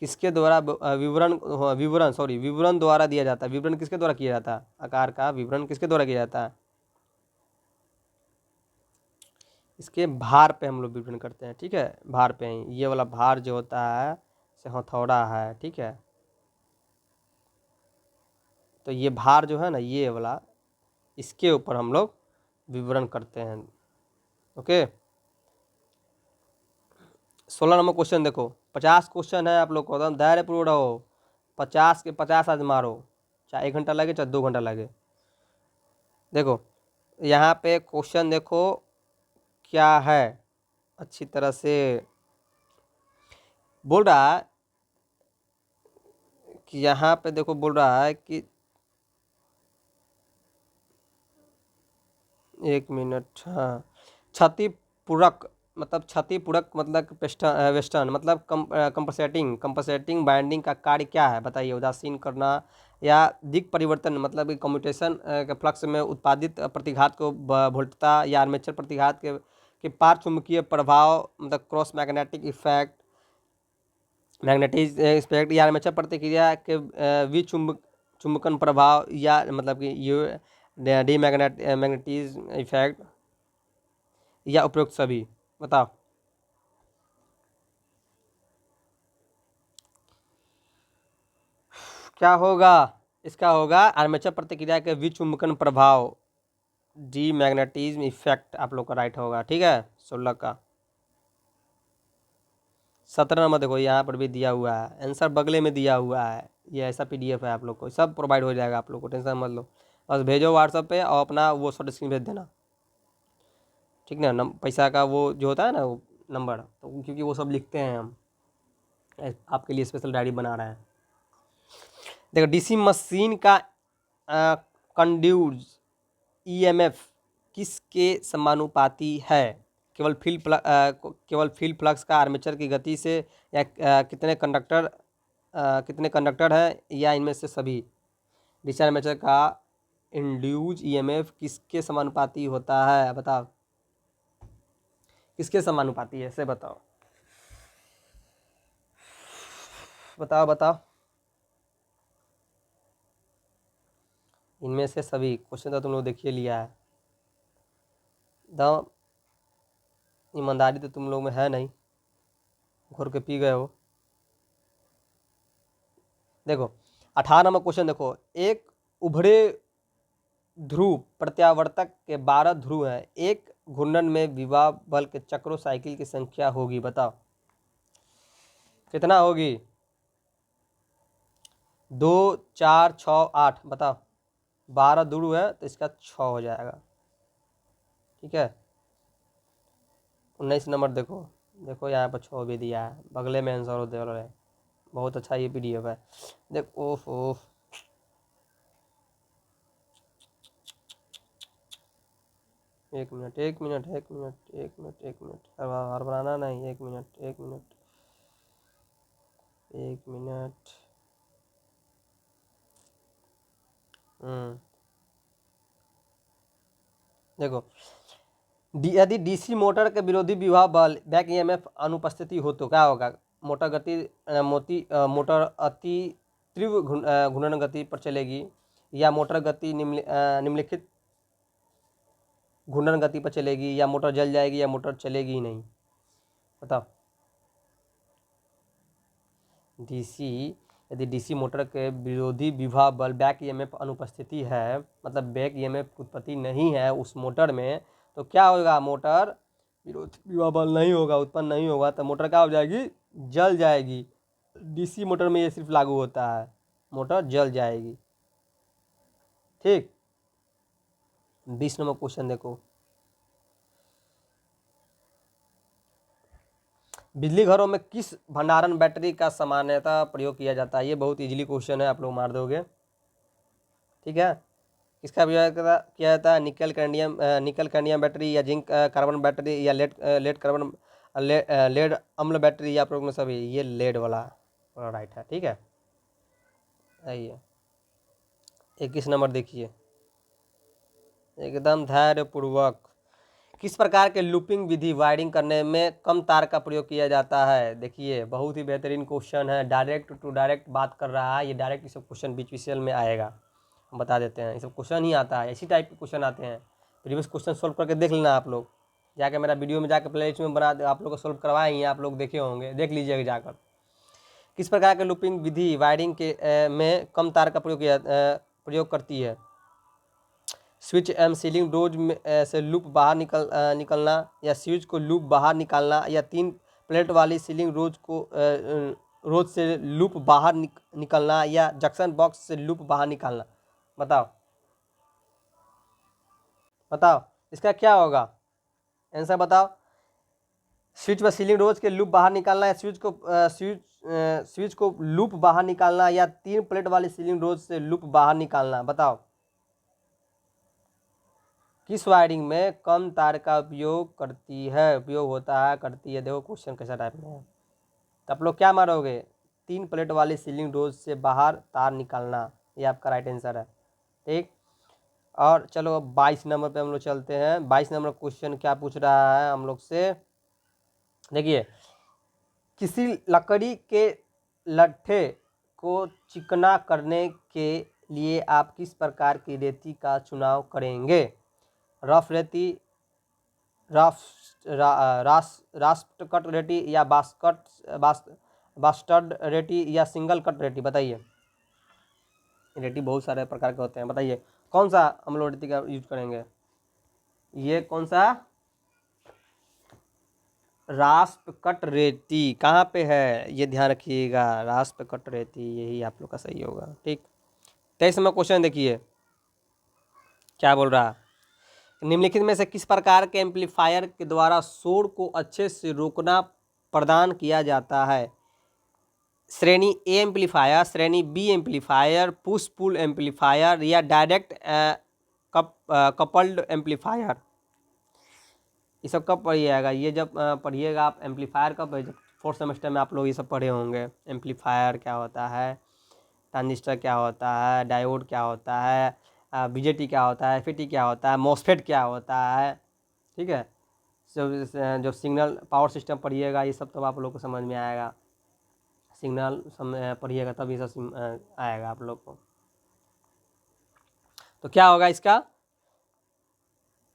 किसके द्वारा विवरण द्वारा दिया जाता है। विवरण किसके द्वारा किया जाता है, आकार का विवरण किसके द्वारा किया जाता है, इसके भार पे हम लोग विवरण करते हैं, ठीक है, भार पे ही, ये वाला भार जो होता है से हथौड़ा है, ठीक है। तो ये भार जो है ना, ये वाला, इसके ऊपर हम लोग विवरण करते हैं, ओके। 16 नंबर क्वेश्चन देखो, 50 क्वेश्चन है, आप लोग को एकदम धैर्य पूर्ण रहो, 50 के 50 आज मारो, चाहे 1 घंटा लगे चाहे 2 घंटा लगे। देखो यहाँ पे क्वेश्चन देखो क्या है, अच्छी तरह से बोल रहा है कि यहाँ पे देखो बोल रहा है कि 1 मिनट, हाँ, क्षतिपूरक मतलब क्षतिपूरक मतलब वेस्टर्न मतलब कंपनसेटिंग बाइंडिंग का कार्य क्या है, बताइए। उदासीन करना, या दिक परिवर्तन मतलब कम्यूटेशन के फ्लक्स में उत्पादित प्रतिघात को वोल्टता, या आर्मेचर प्रतिघात के पार चुंबकीय प्रभाव मतलब cross magnetic effect, magnetic effect, या आर्मेचर प्रतिक्रिया के चुंबकन प्रभाव, या मतलब कि ये मैग्नेटिज इफेक्ट, या उपरोक्त सभी, बताओ क्या होगा। इसका होगा आर्मेचर प्रतिक्रिया के विचुंबकन प्रभाव, डी मैग्नेटिज्म इफेक्ट आप लोग का राइट होगा। ठीक है, 16 का। 17 नंबर देखो यहाँ पर भी दिया हुआ है, आंसर बगले में दिया हुआ है। ये ऐसा पीडीएफ है, आप लोग को सब प्रोवाइड हो जाएगा, आप लोग को टेंशन मत लो। बस भेजो व्हाट्सएप पे और अपना वो शॉर्ट स्क्रीन भेज देना। ठीक ना, पैसा का वो जो होता है ना वो नंबर, तो क्योंकि वो सब लिखते हैं हम, आपके लिए स्पेशल डायरी बना रहे हैं। देखो डीसी मशीन का कंड्यूस ईएमएफ किसके समानुपाती है? केवल फील्ड फ्लक्स का आर्मेचर की गति से, या कितने कंडक्टर हैं, या इनमें से सभी? डीसी आर्मेचर का इंड्यूज ईएमएफ किसके समानुपाती होता है? बताओ किसके समानुपाती है, ऐसे बताओ, बताओ बताओ। इनमें से सभी क्वेश्चन तो तुम लोग देखिए लिया है। दाम ईमानदारी तो तुम लोग में है नहीं, घोर के पी गए हो। देखो 18 नंबर क्वेश्चन देखो, एक उभरे ध्रुव प्रत्यावर्तक के 12 ध्रुव हैं, एक घूर्णन में विभव बल के चक्रों साइकिल की संख्या होगी, बताओ कितना होगी? 2, 4, 6, 8, बताओ। 12 ध्रुव है तो इसका 6 हो जाएगा। ठीक है, 19 नंबर देखो, देखो यहाँ पर 6 भी दिया है, बगले में आंसर दे रहे हैं। बहुत अच्छा ये पीडीएफ है। देखो ओफ, एक मिनट एक मिनट एक मिनट एक मिनट एक मिनट, हड़बड़ाना नहीं, एक मिनट एक मिनट एक मिनट। देखो यदि डीसी मोटर के विरोधी विभव बल बैक ईएमएफ अनुपस्थिति हो तो क्या होगा? मोटर अति तीव्र घूर्णन गति पर चलेगी, या मोटर गति निम्नलिखित घूर्णन गति पर चलेगी, या मोटर जल जाएगी, या मोटर चलेगी ही नहीं? बताओ। यदि डीसी मोटर के विरोधी विभव बल बैक ईएमएफ अनुपस्थिति है, मतलब बैक ईएमएफ की उत्पत्ति नहीं है उस मोटर में, तो क्या होगा? मोटर विरोधी विभव बल नहीं होगा, उत्पन्न नहीं होगा, तो मोटर क्या हो जाएगी? जल जाएगी। डीसी मोटर में ये सिर्फ लागू होता है, मोटर जल जाएगी। ठीक, 20 नंबर क्वेश्चन देखो, बिजली घरों में किस भंडारण बैटरी का सामान्यतः प्रयोग किया जाता है? ये बहुत इजीली क्वेश्चन है, आप लोग मार दोगे। ठीक है, किसका प्रयोग किया जाता है? निकल कैडमियम बैटरी, या जिंक कार्बन बैटरी, या लेड अम्ल बैटरी, या प्रयोग में सभी? ये लेड वाला राइट है। ठीक है, आइए 21 नंबर देखिए, एकदम धैर्यपूर्वक। किस प्रकार के लूपिंग विधि वायरिंग करने में कम तार का प्रयोग किया जाता है? देखिए बहुत ही बेहतरीन क्वेश्चन है, डायरेक्ट टू डायरेक्ट बात कर रहा है ये, डायरेक्ट ये सब क्वेश्चन बीच विषय में आएगा, हम बता देते हैं। ये सब क्वेश्चन ही आता है, इसी टाइप के क्वेश्चन आते हैं। प्रीवियस क्वेश्चन सोल्व करके देख लेना आप लोग, जाके मेरा वीडियो में जाकर प्ले लिस्ट में बना आप लोग को सोल्व करवाए ही, आप लोग देखे होंगे, देख लीजिएगा जाकर। किस प्रकार के लूपिंग विधि वायरिंग के में कम तार का प्रयोग करती है? स्विच एम सीलिंग रोज में से लूप बाहर निकलना, या स्विच को लूप बाहर निकालना, या 3 प्लेट वाली सीलिंग रोज से लूप बाहर निकलना, या जंक्शन बॉक्स से लूप बाहर निकालना? बताओ बताओ इसका क्या होगा आंसर, बताओ। स्विच व सीलिंग रोज के लूप बाहर निकालना, या स्विच को लूप बाहर निकालना, या 3 प्लेट वाली सीलिंग रोज से लूप बाहर निकालना? बताओ किस वायरिंग में कम तार का उपयोग होता है, करती है? देखो क्वेश्चन कैसा टाइप में है, तो आप लोग क्या मारोगे? 3 प्लेट वाली सीलिंग रोज से बाहर तार निकालना, ये आपका राइट आंसर है। ठीक, और चलो अब 22 नंबर पे हम लोग चलते हैं। 22 नंबर क्वेश्चन क्या पूछ रहा है हम लोग से, देखिए किसी लकड़ी के लट्ठे को चिकना करने के लिए आप किस प्रकार की रेती का चुनाव करेंगे? रफ रेती, रास्ट कट रेती, या बास्टर्ड रेती, या सिंगल कट रेती? बताइए, रेती बहुत सारे प्रकार के होते हैं, बताइए कौन सा हम लोग रेती का यूज करेंगे? ये कौन सा, रास्प कट रेती कहाँ पे है, ये ध्यान रखिएगा, रास्प कट रेती, यही आप लोग का सही होगा। ठीक, 23 नंबर क्वेश्चन देखिए क्या बोल रहा है। निम्नलिखित में से किस प्रकार के एम्पलीफायर के द्वारा शोर को अच्छे से रोकना प्रदान किया जाता है। श्रेणी ए एम्पलीफायर, श्रेणी B amplifier, push pull amplifier या डायरेक्ट कपल्ड एम्पलीफायर। ये सब कब पढ़िएगा, ये जब पढ़िएगा आप एम्पलीफायर कब, जब फोर्थ सेमेस्टर में आप लोग ये सब पढ़े होंगे। एम्पलीफायर क्या होता है, ट्रांजिस्टर क्या होता है, डायोड क्या होता है, बीजेटी क्या होता है, एफईटी क्या होता है, मॉसफेट क्या होता है। ठीक है, जो सिग्नल पावर सिस्टम पढ़िएगा ये सब तो आप लोग को समझ में आएगा। सिग्नल पढ़िएगा तब ये सब आएगा आप लोग को। तो क्या होगा इसका,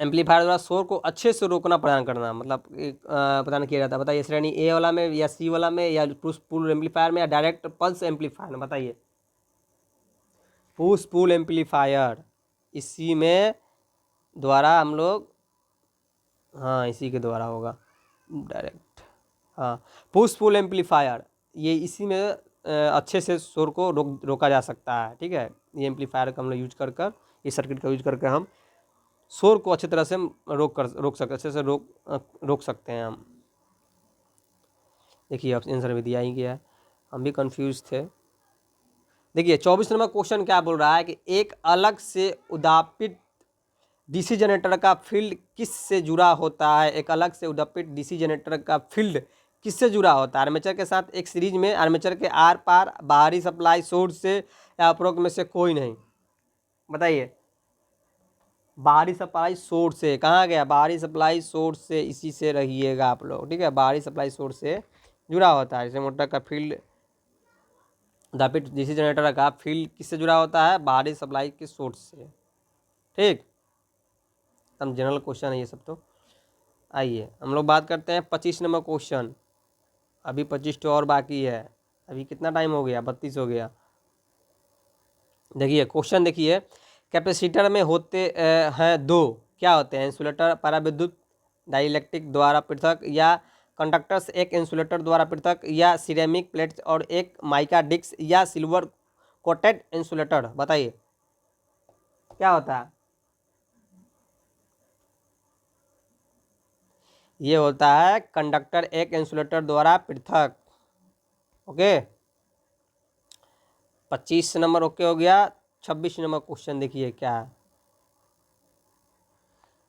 एम्पलीफायर द्वारा शोर को अच्छे से रोकना प्रदान करना, मतलब प्रदान किया जाता है। बताइए श्रेणी ए वाला में या सी वाला में या पुश पुल एम्पलीफायर में या डायरेक्ट पल्स एम्पलीफायर में, बताइए। पुश पुल एम्पलीफायर, इसी में द्वारा हम लोग, हाँ इसी के द्वारा होगा डायरेक्ट। हाँ, पुश पुल एम्पलीफायर, ये इसी में अच्छे से शोर को रोका जा सकता है। ठीक है, ये एम्पलीफायर का हम लोग यूज कर इस सर्किट का यूज करके हम शोर को अच्छी तरह से रोक सकते, अच्छे से रोक सकते हैं हम। देखिए आंसर भी दिया ही गया है, हम भी कंफ्यूज थे। देखिए 24 नंबर क्वेश्चन क्या बोल रहा है कि एक अलग से उद्दीपित डीसी जनरेटर का फील्ड किस से जुड़ा होता है। एक अलग से उद्दीपित डीसी जनरेटर का फील्ड किससे जुड़ा होता है। आर्मेचर के साथ एक सीरीज में, आर्मेचर के आर पार, बाहरी सप्लाई सोर्स से या उपरोक्त में से कोई नहीं। बताइए, बाहरी सप्लाई सोर्स से कहाँ गया, बाहरी सप्लाई सोर्स से, इसी से रहिएगा आप लोग। ठीक है, बाहरी सप्लाई सोर्स से जुड़ा होता है। जैसे मोटर का फील्ड, उद्दीपित डीसी जनरेटर का फील्ड किससे जुड़ा होता है, बाहरी सप्लाई के सोर्स से। ठीक, हम जनरल क्वेश्चन है ये सब। तो आइए हम लोग बात करते हैं 25 नंबर क्वेश्चन। अभी 25 तो और बाकी है, अभी कितना टाइम हो गया, 32 हो गया। देखिए क्वेश्चन देखिए, कैपेसिटर में होते हैं दो, क्या होते हैं, इंसुलेटर पराविद्युत डाइलेक्ट्रिक द्वारा पृथक, या कंडक्टर्स एक इंसुलेटर द्वारा पृथक, या सिरेमिक प्लेट्स और एक माइका डिस्क, या सिल्वर कोटेड इंसुलेटर। बताइए क्या होता है। ये होता है कंडक्टर एक इंसुलेटर द्वारा पृथक। ओके, 25 नंबर ओके हो गया। 26 नंबर क्वेश्चन देखिए क्या है।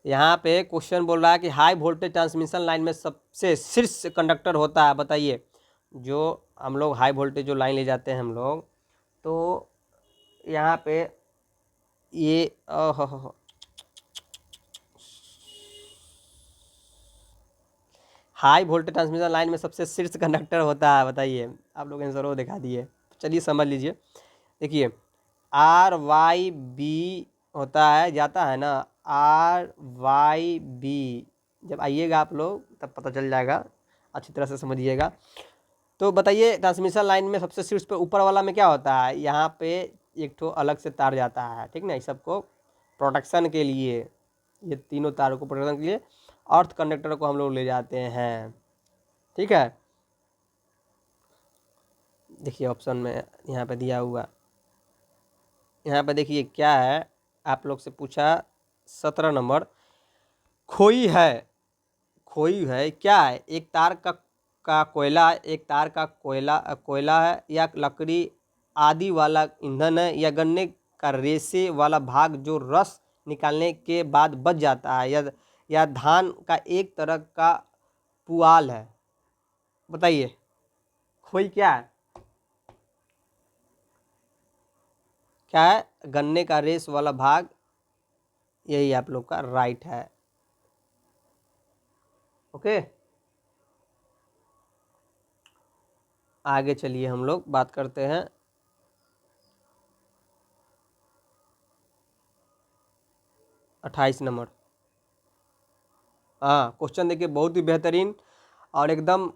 यहाँ पे क्वेश्चन बोल रहा है कि हाई वोल्टेज ट्रांसमिशन लाइन में सबसे शीर्ष कंडक्टर होता है। बताइए, जो हम लोग हाई वोल्टेज जो लाइन ले जाते हैं हम लोग, तो यहाँ पे ये हाई वोल्टेज ट्रांसमिशन लाइन में सबसे शीर्ष कंडक्टर होता है। बताइए, आप लोग आंसर वो दिखा दिए, चलिए समझ लीजिए। देखिए RYB होता है, जाता है ना, RYB, जब आइएगा आप लोग तब पता चल जाएगा, अच्छी तरह से समझिएगा। तो बताइए ट्रांसमिशन लाइन में सबसे शीर्ष पे ऊपर वाला में क्या होता है, यहाँ पे एक ठो अलग से तार जाता है। ठीक ना, इस सबको प्रोटेक्शन के लिए, ये तीनों तारों को प्रोटेक्शन के लिए अर्थ कंडक्टर को हम लोग ले जाते हैं। ठीक है, देखिए ऑप्शन में यहाँ पे दिया हुआ, यहाँ पे देखिए क्या है, आप लोग से पूछा 17 नंबर, खोई है, खोई है क्या है, एक तार का कोयला, एक तार का कोयला है, या लकड़ी आदि वाला ईंधन है, या गन्ने का रेशे वाला भाग जो रस निकालने के बाद बच जाता है, या धान का एक तरह का पुआल है। बताइए खोई क्या है, क्या है, गन्ने का रेस वाला भाग, यही आप लोग का राइट है। ओके, आगे चलिए हम लोग बात करते हैं 28 नंबर। हाँ क्वेश्चन देखिए, बहुत ही बेहतरीन और एकदम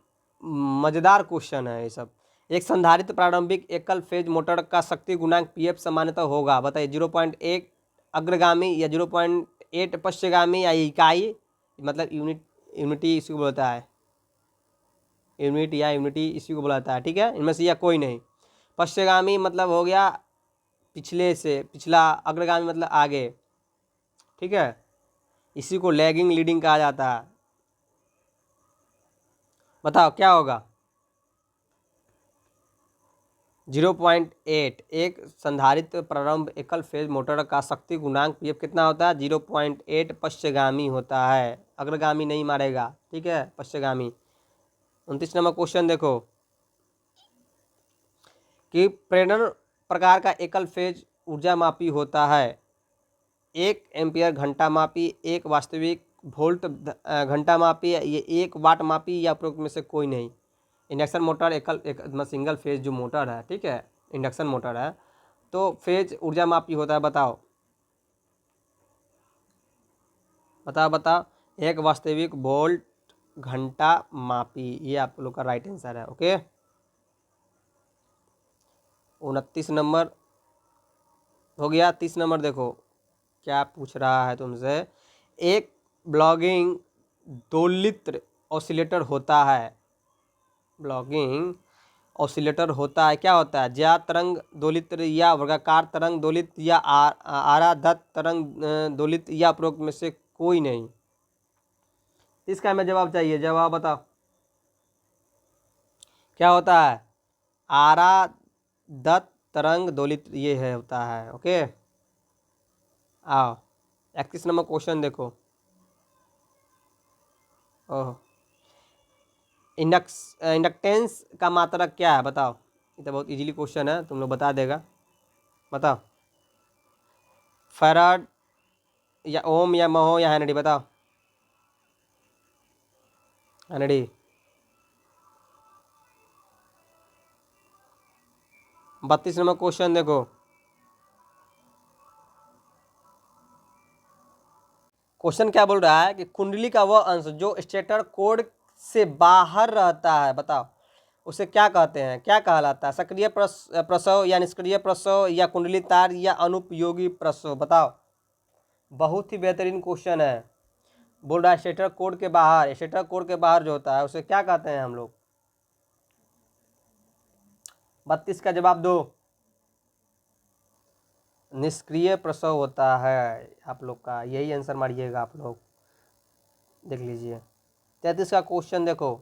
मज़ेदार क्वेश्चन है ये सब। एक संधारित्र प्रारंभिक एकल फेज मोटर का शक्ति गुणांक पीएफ सामान्यतः होगा। बताइए 0.1 अग्रगामी या 0.8 पश्चगामी या इकाई, मतलब यूनिटी इसी को बोलता है, यूनिट या यूनिटी इसी को बुलाता है, ठीक है। इनमें से या कोई नहीं। पश्चगामी मतलब हो गया पिछले से, पिछला। अग्रगामी मतलब आगे, ठीक है। इसी को लैगिंग लीडिंग कहा जाता है। बताओ क्या होगा। 0.8 एक संधारित्र प्रारंभ एकल फेज मोटर का शक्ति गुणांक पीएफ कितना होता है, 0.8 पश्चगामी होता है, अग्रगामी नहीं मारेगा, ठीक है, पश्चगामी। 29 नंबर क्वेश्चन देखो कि प्रेरण प्रकार का एकल फेज ऊर्जा मापी होता है, 1 एम्पियर घंटा मापी, 1 वास्तविक वोल्ट घंटा मापी, ये 1 वाट मापी, या उपरोक्त में से कोई नहीं। इंडक्शन मोटर एक सिंगल फेज जो मोटर है, ठीक है, इंडक्शन मोटर है, तो फेज ऊर्जा मापी होता है। बताओ बताओ बताओ। 1 वास्तविक वोल्ट घंटा मापी, ये आप लोग का राइट आंसर है। ओके। 29 नंबर हो गया। 30 नंबर देखो क्या पूछ रहा है तुमसे। एक ब्लॉगिंग दोलित्र ऑसिलेटर होता है, ब्लॉगिंग ऑसिलेटर होता है, क्या होता है, ज्या तरंग दोलित्र या वर्गाकार तरंग दोलित्र या आराधत तरंग दोलित्र, या उपरोक्त में से कोई नहीं। इसका हमें जवाब चाहिए, जवाब बताओ क्या होता है। आराधत तरंग दोलित्र ये है, होता है। ओके। आओ 31 नंबर क्वेश्चन देखो। ओह, इंडक्टेंस का मात्रक क्या है, बताओ। ये तो बहुत इजीली क्वेश्चन है, तुम लोग बता देगा। बताओ। फैराड या ओम या महो या हेनरी, बताओ। हेनरी। 32 नंबर क्वेश्चन देखो। क्वेश्चन क्या बोल रहा है कि कुंडली का वह अंश जो स्टेटर कोड से बाहर रहता है, बताओ उसे क्या कहते हैं, क्या कहलाता है, सक्रिय प्रसव या निष्क्रिय प्रसव या कुंडली तार या अनुपयोगी प्रसव, बताओ। बहुत ही बेहतरीन क्वेश्चन है। बोल रहा है स्टेटर कोड के बाहर, स्टेटर कोड के बाहर जो होता है उसे क्या कहते हैं हम लोग। 32 का जवाब दो। निष्क्रिय प्रसव होता है आप लोग का, यही आंसर मारिएगा आप लोग, देख लीजिए। 33 का क्वेश्चन देखो।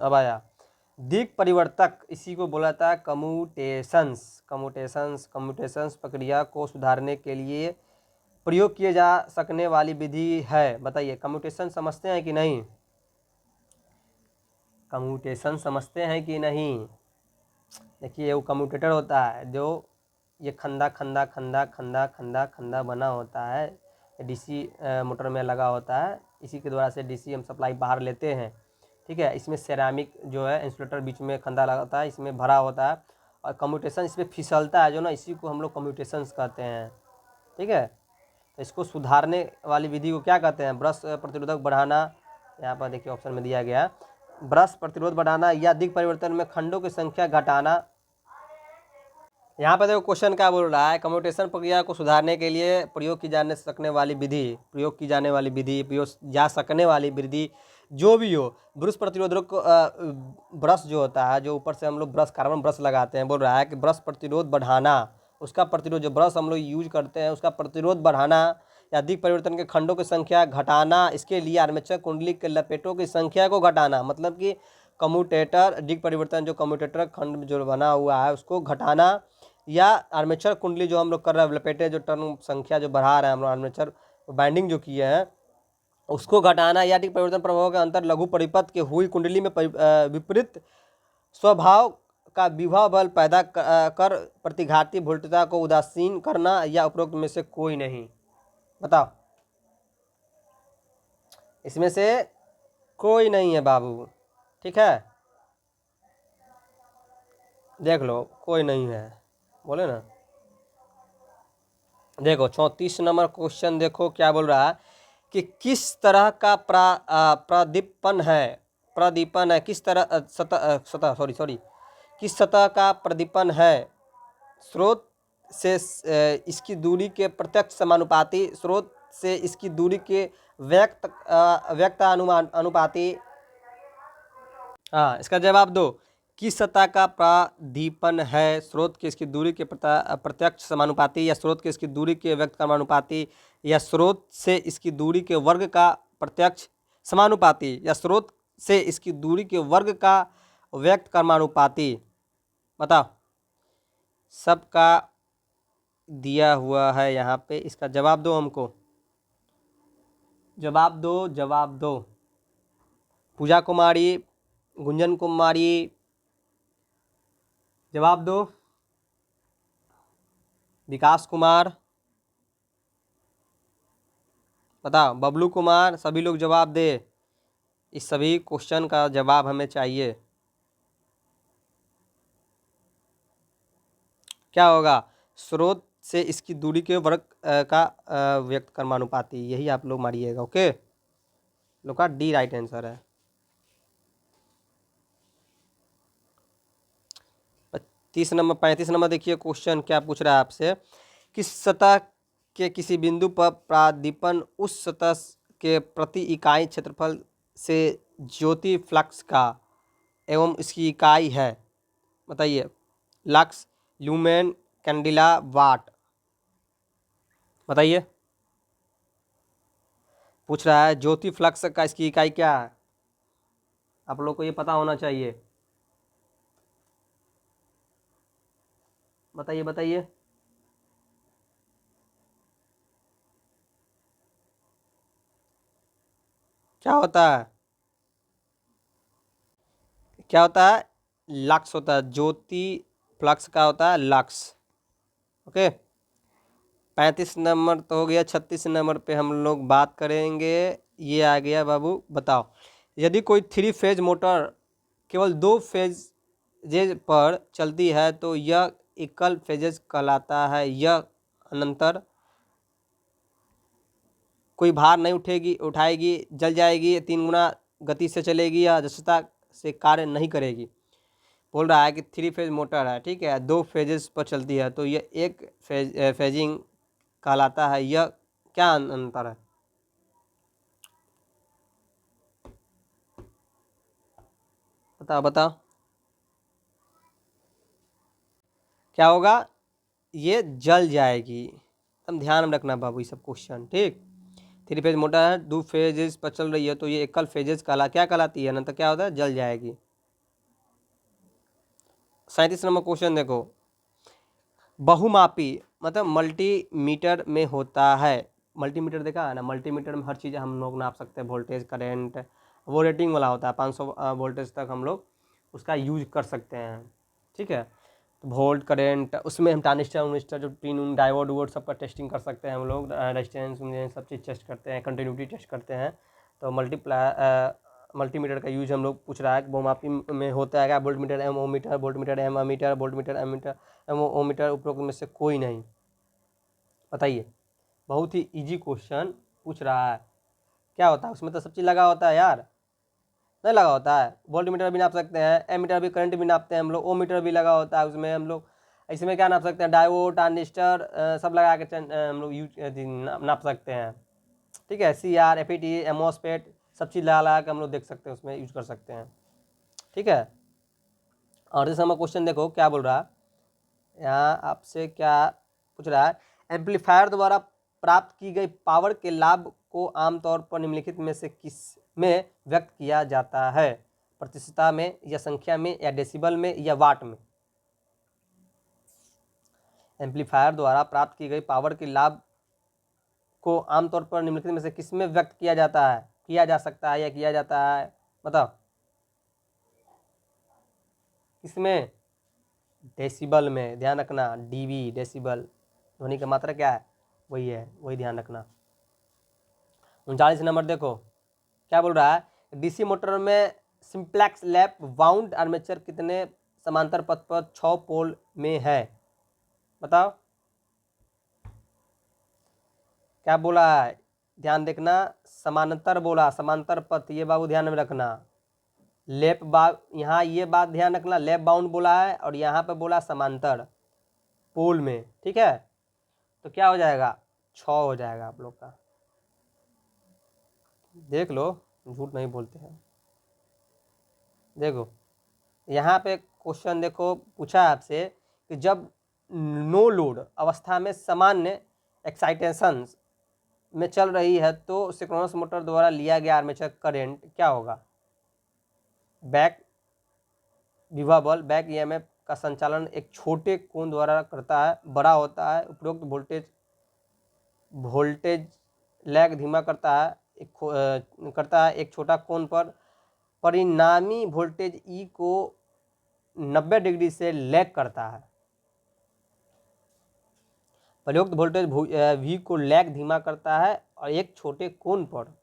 अब आया दिक परिवर्तक, इसी को बोला था कम्यूटेशंस। कम्यूटेशंस प्रक्रिया को सुधारने के लिए प्रयोग किए जा सकने वाली विधि है, बताइए। कम्यूटेशन समझते हैं कि नहीं, कम्यूटेशन समझते हैं कि नहीं। देखिए वो कम्यूटेटर होता है जो ये खंदा खंदा खंदा खंदा खंदा खंदा बना होता है, डीसी मोटर में लगा होता है, इसी के द्वारा से डीसी हम सप्लाई बाहर लेते हैं, ठीक है। इसमें सेरामिक जो है इंसुलेटर बीच में खंदा लगाता है, इसमें भरा होता है, और कम्यूटेशन इसमें फिसलता है जो ना, इसी को हम लोग कम्यूटेशंस कहते हैं, ठीक है। तो इसको सुधारने वाली विधि को क्या कहते हैं, ब्रश प्रतिरोधक बढ़ाना, यहाँ पर देखिए ऑप्शन में दिया गया, ब्रश प्रतिरोध बढ़ाना या दिक परिवर्तन में खंडों की संख्या घटाना। यहाँ पर देखो क्वेश्चन क्या बोल रहा है, कम्यूटेशन प्रक्रिया को सुधारने के लिए प्रयोग की जाने सकने वाली विधि, प्रयोग की जाने वाली विधि, प्रयोग जा सकने वाली विधि जो भी हो, ब्रश प्रतिरोधक ब्रश जो होता है, जो ऊपर से हम लोग ब्रश कार्बन ब्रश लगाते हैं, बोल रहा है कि ब्रश प्रतिरोध बढ़ाना, उसका प्रतिरोध जो ब्रश हम लोग यूज करते हैं उसका प्रतिरोध बढ़ाना, या दिक परिवर्तन के खंडों की संख्या घटाना, इसके लिए आर्मेचर कुंडली के लपेटों की संख्या को घटाना, मतलब कि कम्यूटेटर दिक परिवर्तन जो कम्यूटेटर खंड जो बना हुआ है उसको घटाना, या आर्मेचर कुंडली जो हम लोग कर रहे हैं लपेटे जो टर्न संख्या जो बढ़ा रहे हैं हम लोग, आर्मेचर बाइंडिंग जो किए हैं उसको घटाना, या दिक परिवर्तन प्रभाव के अंतर लघु परिपथ के हुई कुंडली में विपरीत स्वभाव का विभव बल पैदा कर प्रतिघाती वोल्टता को उदासीन करना, या उपरोक्त में से कोई नहीं, बताओ। इसमें से कोई नहीं है बाबू, ठीक है, देख लो कोई नहीं है, बोले ना। देखो 34 नंबर क्वेश्चन देखो क्या बोल रहा है कि किस तरह का प्रदीपन है किस तरह सतह सॉरी किस सतह का प्रदीपन है स्रोत से इसकी दूरी के प्रत्यक्ष समानुपाती, स्रोत से इसकी दूरी के व्यक्त अनुपाती। हाँ, इसका जवाब दो। किस सतह का प्रदीपन है स्रोत की इसकी दूरी के प्रत्यक्ष समानुपाती, या स्रोत के इसकी दूरी के व्यक्त समानुपाती, या स्रोत से इसकी दूरी के वर्ग का प्रत्यक्ष समानुपाती, या स्रोत से इसकी दूरी के वर्ग का व्यक्त कर्मानुपाती। बताओ, सबका दिया हुआ है यहाँ पे, इसका जवाब दो हमको, जवाब दो, जवाब दो। पूजा कुमारी, गुंजन कुमारी, जवाब दो। विकास कुमार, बताओ। बबलू कुमार, सभी लोग जवाब दे। इस सभी क्वेश्चन का जवाब हमें चाहिए। क्या होगा? स्रोत से इसकी दूरी के वर्ग का व्यक्त कर्मानुपाती, यही आप लोग मारिएगा। ओके, लोग का डी राइट आंसर है। 35 नंबर देखिए, क्वेश्चन क्या पूछ रहा है आपसे। किस सतह के किसी बिंदु पर प्रदीपन उस सतह के प्रति इकाई क्षेत्रफल से ज्योति फ्लक्स का एवं इसकी इकाई है? बताइए। लक्स, ल्यूमेन, कैंडिला, वाट। बताइए। पूछ रहा है ज्योति फ्लक्स का इसकी इकाई क्या है? आप लोग को ये पता होना चाहिए। बताइए, बताइए। क्या होता है? क्या होता है? लक्स होता है। ज्योति फ्लक्स का होता है लक्स। ओके, 35 नंबर तो हो गया। 36 नंबर पे हम लोग बात करेंगे। ये आ गया बाबू, बताओ। यदि कोई 3 फेज मोटर केवल 2 फेजेज पर चलती है तो यह एकल फेजेज कहलाता है। यह अनंतर कोई भार नहीं उठाएगी, जल जाएगी, 3 गुना गति से चलेगी या दक्षता से कार्य नहीं करेगी। बोल रहा है कि 3 फेज मोटर है, ठीक है, 2 फेजेस पर चलती है तो यह एक फेजिंग कहलाता है। यह क्या अंतर है? बताओ, बताओ। क्या होगा? ये जल जाएगी। तुम ध्यान में रखना बाबू ये सब क्वेश्चन, ठीक। 3 फेज मोटर है, 2 फेजेस पर चल रही है तो ये एकल फेजेस क्या कहलाती है? अनंतर क्या होता है? जल जाएगी। 37 नंबर क्वेश्चन देखो। बहुमापी मतलब मल्टीमीटर में होता है। मल्टीमीटर देखा है ना? मल्टीमीटर में हर चीज़ हम लोग नाप सकते हैं, वोल्टेज, करंट। वो रेटिंग वाला होता है, 500 वोल्टेज तक हम लोग उसका यूज कर सकते हैं, ठीक है। तो वोल्ट, करंट, उसमें हम ट्रांजिस्टर उनिस्टर जो पिन डायोड वोड सबका टेस्टिंग कर सकते हैं हम लोग। रेजिस्टेंस सब चीज़ टेस्ट करते हैं, कंटिन्यूटी टेस्ट करते हैं। तो मल्टीमीटर का यूज हम लोग पूछ रहा है कि बहुमापी में होता है क्या? Voltmeter, ammeter, voltmeter, ammeter, voltmeter, ammeter, ammeter, उपरोक्त में से कोई नहीं। बताइए। बहुत ही इजी क्वेश्चन पूछ रहा है। क्या होता है उसमें? तो सब चीज़ लगा होता है यार, नहीं लगा होता है? वोल्टमीटर भी नाप सकते हैं, एमीटर भी, करंट भी नापते हैं हम लोग, ओमीटर भी लगा होता है उसमें हम लोग। इसमें क्या नाप सकते हैं? डायोड, ट्रांजिस्टर सब लगा के हम लोग नाप सकते हैं, ठीक है। CR, FET, एमोसफेट सब चीज़ लगा के हम लोग देख सकते हैं, उसमें यूज कर सकते हैं, ठीक है। और जैसे हम क्वेश्चन देखो क्या बोल रहा है यहाँ आपसे, क्या पूछ रहा है। एम्पलीफायर द्वारा प्राप्त की गई पावर के लाभ को आमतौर पर निम्नलिखित में से किस में व्यक्त किया जाता है? प्रतिशतता में, या संख्या में, या डेसिबल में, या वाट में? एम्पलीफायर द्वारा प्राप्त की गई पावर के लाभ को आमतौर पर निम्नलिखित में से किस में व्यक्त किया जाता है, किया जा सकता है या किया जाता है? बताओ। किसमें? डेसिबल में। ध्यान रखना, डीबी डेसिबल, ध्वनि की मात्रा क्या है? वही है, वही ध्यान रखना। 39 नंबर देखो क्या बोल रहा है। डीसी मोटर में सिंप्लेक्स लैप वाउंड आर्मेचर कितने समांतर पथ पर 6 पोल में है? बताओ। क्या बोला है? ध्यान देखना, समानांतर बोला, समांतर पथ, ये बाबू ध्यान में रखना। लेफ्ट यहाँ ये बात ध्यान रखना, लेफ्ट बाउंड बोला है और यहाँ पे बोला समांतर पोल में, ठीक है। तो क्या हो जाएगा, 6 हो जाएगा आप लोग का। देख लो, झूठ नहीं बोलते हैं। देखो यहाँ पे क्वेश्चन देखो, पूछा है आपसे कि जब नो लोड अवस्था में सामान्य एक्साइटेशन में चल रही है तो सिंक्रोनस मोटर द्वारा लिया गया आर्मेचर करंट क्या होगा। बैक विभव बल, बैक ईएमएफ का संचालन एक छोटे कोण द्वारा करता है, बड़ा होता है, उपरोक्त वोल्टेज लैग धीमा करता है, एक छोटा कोण पर परिणामी वोल्टेज ई को 90 डिग्री से लैग करता है। प्रयुक्त वोल्टेज वी को लैग धीमा करता है और एक छोटे कोण पर,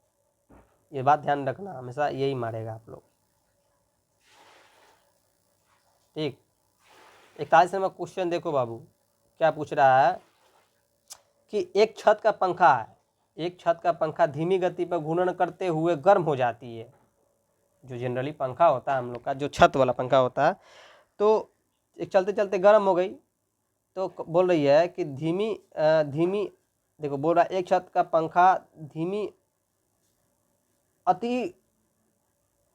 ये बात ध्यान रखना, हमेशा यही मारेगा आप लोग, ठीक। 41 नंबर क्वेश्चन देखो बाबू, क्या पूछ रहा है कि एक छत का पंखा है, एक छत का पंखा धीमी गति पर घूर्णन करते हुए गर्म हो जाती है। जो जनरली पंखा होता है हम लोग का, जो छत वाला पंखा होता है, तो एक चलते चलते गर्म हो गई, तो बोल रही है कि धीमी देखो बोल रहा है एक छत का पंखा धीमी अति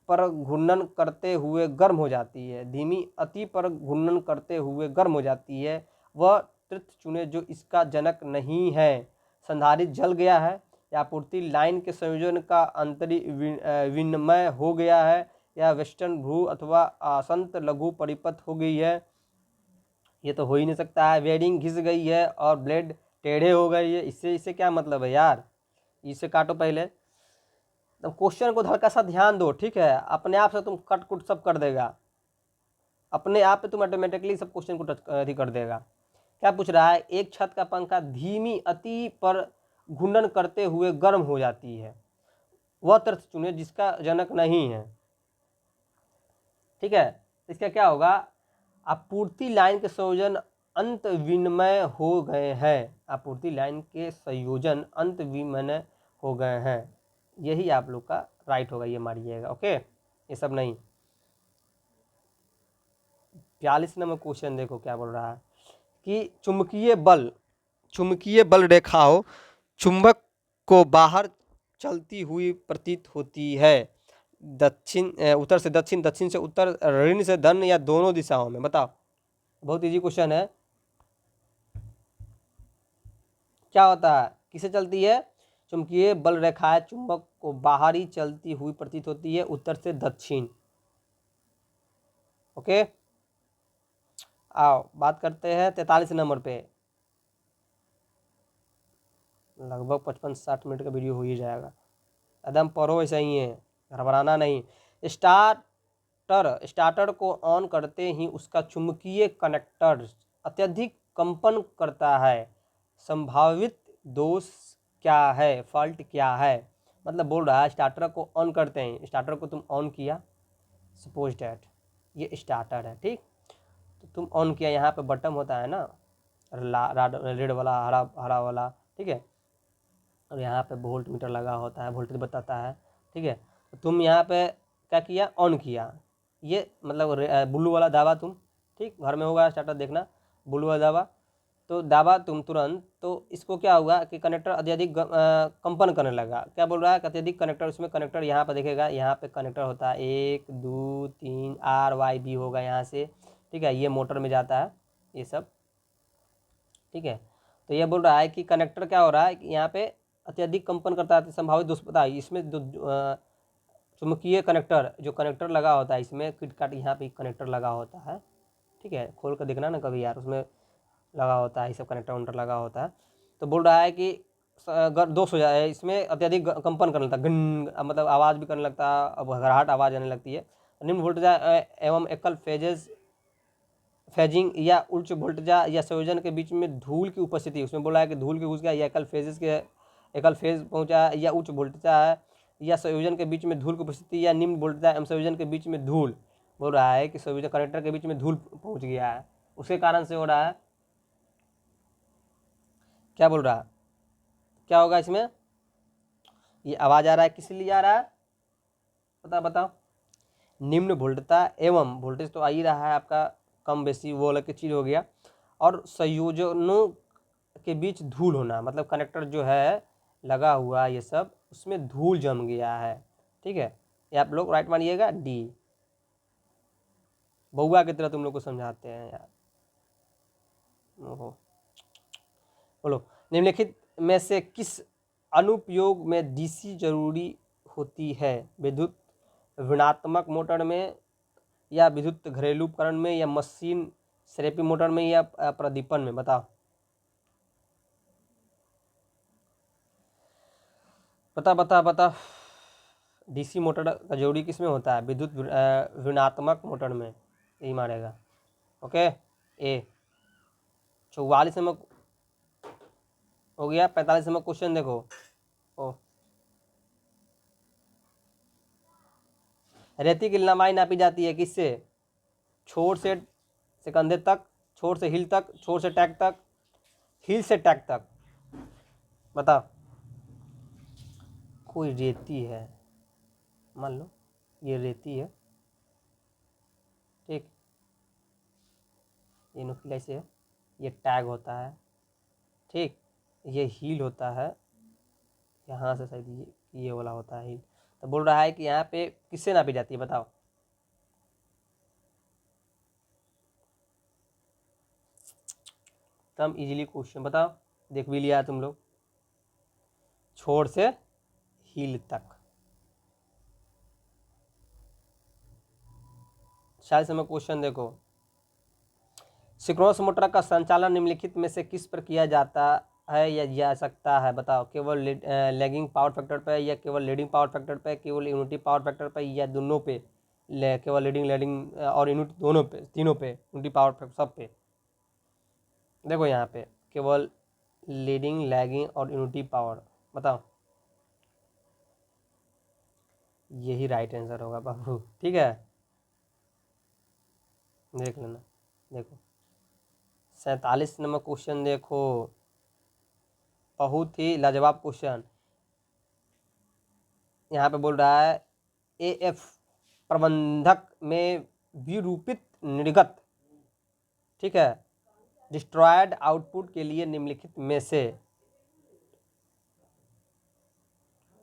पर घूर्णन करते हुए गर्म हो जाती है, धीमी अति पर घूर्णन करते हुए गर्म हो जाती है। वह तृतीय चुने जो इसका जनक नहीं है। संधारित्र जल गया है या आपूर्ति लाइन के संयोजन का अंतरी विनिमय हो गया है या वेस्टर्न ध्रुव अथवा आसंत लघु परिपथ हो गई है। ये तो हो ही नहीं सकता है। वेडिंग घिस गई है और ब्लेड टेढ़े हो गई है, इससे क्या मतलब है यार, इसे काटो पहले। तो क्वेश्चन को हल्का सा ध्यान दो, ठीक है, अपने आप से तुम कट कुट सब कर देगा, अपने आप पे तुम ऑटोमेटिकली सब क्वेश्चन को टच कर देगा। क्या पूछ रहा है, एक छत का पंखा धीमी अति पर घूर्णन करते हुए गर्म हो जाती है, वह तर्क चुने जिसका जनक नहीं है, ठीक है। इसका क्या होगा, आपूर्ति लाइन के संयोजन अंत विनिमय हो गए हैं, आपूर्ति लाइन के संयोजन अंत विनिमय हो गए हैं, यही आप लोग का राइट होगा, ये मारिएगा, ओके, ये सब नहीं। 42 नंबर क्वेश्चन देखो क्या बोल रहा है कि चुंबकीय बल रेखाओं चुंबक को बाहर चलती हुई प्रतीत होती है, उत्तर से दक्षिण, दक्षिण से उत्तर, ऋण से धन या दोनों दिशाओं में। बताओ, बहुत इजी क्वेश्चन है। क्या होता है, किसे चलती है, चुंबकीय बल रेखाएं चुंबक को बाहरी चलती हुई प्रतीत होती है, उत्तर से दक्षिण, ओके। आओ बात करते हैं 43 नंबर पे, लगभग 55-60 मिनट का वीडियो हो ही जाएगा, एकदम पढ़ो, ऐसा ही है, घबराना नहीं। स्टार्टर को ऑन करते ही उसका चुंबकीय कनेक्टर अत्यधिक कंपन करता है, संभावित दोष क्या है, फॉल्ट क्या है। मतलब बोल रहा है स्टार्टर को ऑन करते हैं, स्टार्टर को तुम ऑन किया, सपोज डैट ये स्टार्टर है, ठीक, तो तुम ऑन किया, यहाँ पे बटन होता है ना, रेड वाला, हरा वाला, ठीक है, और यहाँ पे वोल्ट मीटर लगा होता है, वोल्टेज बताता है, ठीक है। तो तुम यहाँ पे क्या किया, ऑन किया, ये मतलब ब्लू वाला दाबा तुम, ठीक, घर में होगा स्टार्टर, देखना ब्लू वाला दाबा, तो दाबा तुम तुरंत, तो इसको क्या होगा कि कनेक्टर अत्यधिक कंपन करने लगा। क्या बोल रहा है, अत्यधिक कनेक्टर, उसमें कनेक्टर यहाँ पर देखेगा, यहाँ पे कनेक्टर होता है 1 2 3 RYB होगा यहाँ से, ठीक है, ये मोटर में जाता है ये सब, ठीक है। तो ये बोल रहा है कि कनेक्टर क्या हो रहा है कि यहाँ पे अत्यधिक कंपन करता है, संभावित दुष्प्रभाव, इसमें चुंबकीय कनेक्टर, जो कनेक्टर लगा होता है इसमें, किट काट यहाँ पे कनेक्टर लगा होता है, ठीक है, खोल कर देखना ना कभी यार, उसमें लगा होता है ये सब कनेक्टर वनेक्टर लगा होता है। तो बोल रहा है कि दोष हो जाए, इसमें अत्यधिक कंपन करने लगता है, गन मतलब आवाज़ भी करने लगता है, अब घबराहट आवाज़ आने लगती है। निम्न वोल्टेज एवं एकल फेजिंग या उच्च वोल्टेज या संयोजन के बीच में धूल की उपस्थिति, उसमें बोला है कि धूल की घुस गया, या एकल फेज पहुंचा है, या उच्च वोल्टेज है, या संयोजन के बीच में धूल की उपस्थिति, या निम्न वोल्टेज एवं संयोजन के बीच में धूल, बोल रहा है कि संयोजन कनेक्टर के बीच में धूल पहुंच गया है, उसके कारण से हो रहा है। क्या बोल रहा है, क्या होगा इसमें, ये आवाज़ आ रहा है, किस लिए आ रहा है, बताओ। निम्न वोल्टता एवं वोल्टेज तो आ ही रहा है आपका, कम बेसी वो अलग की चीज़ हो गया। और संयोजनों के बीच धूल होना, मतलब कनेक्टर जो है लगा हुआ ये सब, उसमें धूल जम गया है, ठीक है। ये आप लोग राइट मानिएगा डी। बउआ की तरह तुम लोग को समझाते हैं यार। ओहो, बोलो, निम्नलिखित में से किस अनुप्रयोग में डीसी जरूरी होती है, विद्युत ऋणात्मक मोटर में, या विद्युत घरेलू उपकरण में, या मशीन थेरेपी मोटर में, या प्रदीपन में, बताओ। बता। डीसी मोटर का जरूरी किस में होता है, विद्युत ऋणात्मक मोटर में, यही मारेगा। ओके, ए। 44 नंबर हो गया। 45 नंबर क्वेश्चन देखो। ओ, रेती की लंबाई नापी जाती है किससे, छोर से कंधे तक, छोर से हिल तक, छोर से टैग तक, हिल से टैग तक, बताओ। कोई रेती है, मान लो ये रेती है, ठीक, ये नुकीला से है, ये टैग होता है, ठीक, ये हील होता है, यहाँ से शायद ये वाला होता है हील। तो बोल रहा है कि यहाँ पे किससे नापी जाती है, बताओ। एकदम इजीली क्वेश्चन, बताओ, देख भी लिया तुम लोग, छोर से हील तक। 40 नंबर क्वेश्चन देखो। सिंक्रोनस मोटर का संचालन निम्नलिखित में से किस पर किया जाता है या जा सकता है, बताओ। केवल लैगिंग पावर फैक्टर पे, या केवल लीडिंग पावर फैक्टर पे, केवल यूनिटी पावर फैक्टर पे, या दोनों पे, केवल लीडिंग लैडिंग और यूनिट दोनों पे, तीनों पे, यूनिटी पावर फैक्टर सब पे। देखो यहाँ पे केवल लीडिंग, लैगिंग और यूनिटी पावर, बताओ। यही राइट आंसर होगा बाबू, ठीक है, देख लेना। देखो 47 नंबर क्वेश्चन देखो, बहुत ही लाजवाब क्वेश्चन। यहाँ पे बोल रहा है एएफ प्रबंधक में विरूपित निर्गत, ठीक है, डिस्ट्रॉयड आउटपुट के लिए निम्नलिखित में से,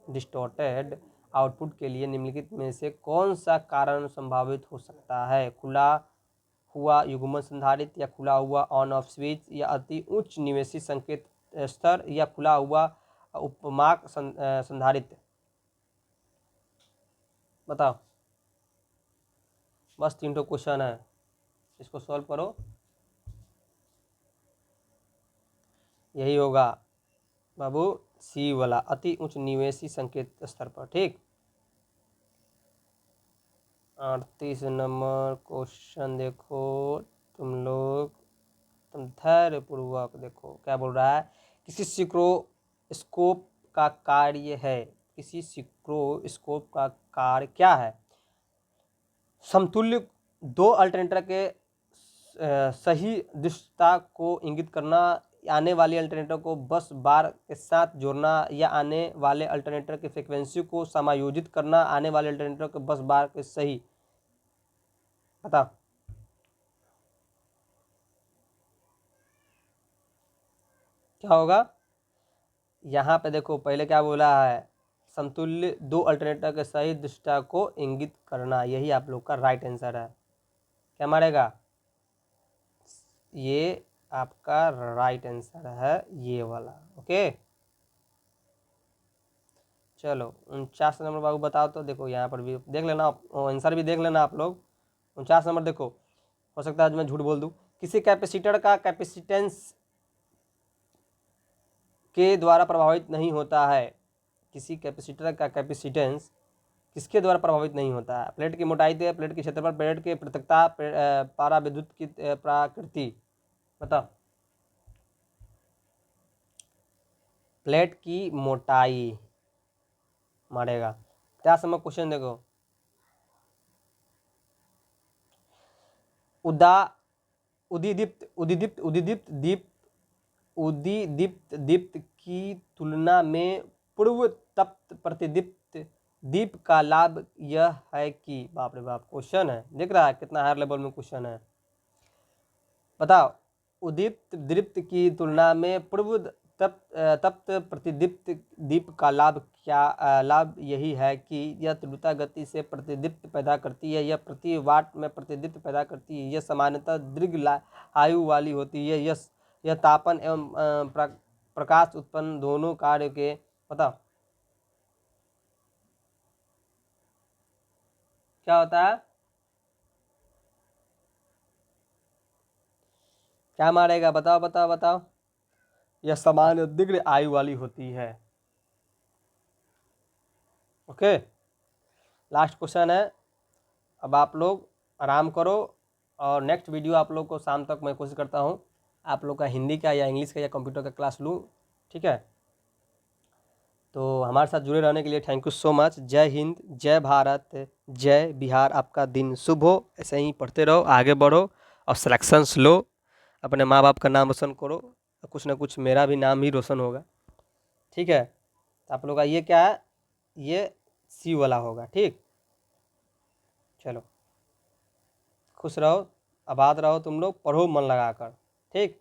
डिस्टॉर्टेड आउटपुट के लिए निम्नलिखित में से कौन सा कारण संभावित हो सकता है, खुला हुआ युग्मन संधारित्र, या खुला हुआ ऑन ऑफ स्विच, या अति उच्च निवेशी संकेत स्तर, या खुला हुआ उपमाक संधारित्र, बताओ। बस 3 क्वेश्चन है, इसको सॉल्व करो, यही होगा बाबू, सी वाला, अति उच्च निवेशी संकेत स्तर पर, ठीक। 38 नंबर क्वेश्चन देखो तुम लोग, तुम धैर्य पूर्वक देखो क्या बोल रहा है। किसी सिक्रोस्कोप का कार्य है, किसी सिक्रोस्कोप का कार्य क्या है, समतुल्य दो अल्टरनेटर के सही दृश्यता को इंगित करना, आने वाले अल्टरनेटर को बस बार के साथ जोड़ना, या आने वाले अल्टरनेटर की फ्रीक्वेंसी को समायोजित करना, आने वाले अल्टरनेटर को बस बार के सही, बताओ। क्या होगा, यहाँ पे देखो पहले क्या बोला है, समतुल्य दो अल्टरनेटर के सही दृश्यता को इंगित करना, यही आप लोग का राइट आंसर है। क्या मारेगा, ये आपका राइट आंसर है, ये वाला, ओके। चलो 49 नंबर बाबू बताओ तो, देखो यहाँ पर भी देख लेना, आंसर भी देख लेना आप लोग। 49 नंबर देखो, हो सकता है आज मैं झूठ बोल दूँ। किसी कैपेसिटर का कैपेसिटेंस के द्वारा प्रभावित नहीं होता है, किसी कैपेसिटर का कैपेसिटेंस किसके द्वारा प्रभावित नहीं होता है, प्लेट की मोटाई दे, प्लेट की क्षेत्रफल, प्लेट की पृथकता, पारा विद्युत की प्रकृति, बताओ। प्लेट की मोटाई मारेगा। क्या समय क्वेश्चन देखो, उदा उदीदीप्त उदीदीप्त उदीदीप्त दीप उदीदीप्त दीप्त की तुलना में पूर्व तप्त प्रतिदीप्त दीप का लाभ यह है कि, बाप रे बाप, क्वेश्चन है, देख रहा है कितना हायर लेवल में क्वेश्चन है। बताओ, उदीप्त दीप्त की तुलना में पूर्व तप्त प्रतिदीप्त दीप का लाभ क्या, लाभ यही है कि यह तीव्रता गति से प्रतिदीप्त पैदा करती है, यह प्रति वाट में प्रतिदीप्त पैदा करती है, यह सामान्यतः दीर्घ आयु वाली होती है, यह तापन एवं प्रकाश उत्पन्न दोनों कार्य के, बताओ क्या होता है, क्या मारेगा, बताओ बताओ बताओ। यह सामान्य दीर्घ आयु वाली होती है। ओके, लास्ट क्वेश्चन है। अब आप लोग आराम करो और नेक्स्ट वीडियो आप लोग को शाम तक मैं कोशिश करता हूँ आप लोग का हिंदी का या इंग्लिश का या कंप्यूटर का क्लास लूँ, ठीक है। तो हमारे साथ जुड़े रहने के लिए थैंक यू सो मच। जय हिंद, जय भारत, जय बिहार। आपका दिन शुभ हो, ऐसे ही पढ़ते रहो, आगे बढ़ो और सिलेक्शंस लो, अपने माँ बाप का नाम रोशन करो, कुछ ना कुछ मेरा भी नाम ही रोशन होगा, ठीक है। आप लोग का ये क्या है, ये सी वाला होगा, ठीक। चलो, खुश रहो, आबाद रहो, तुम लोग पढ़ो मन लगाकर, ठीक।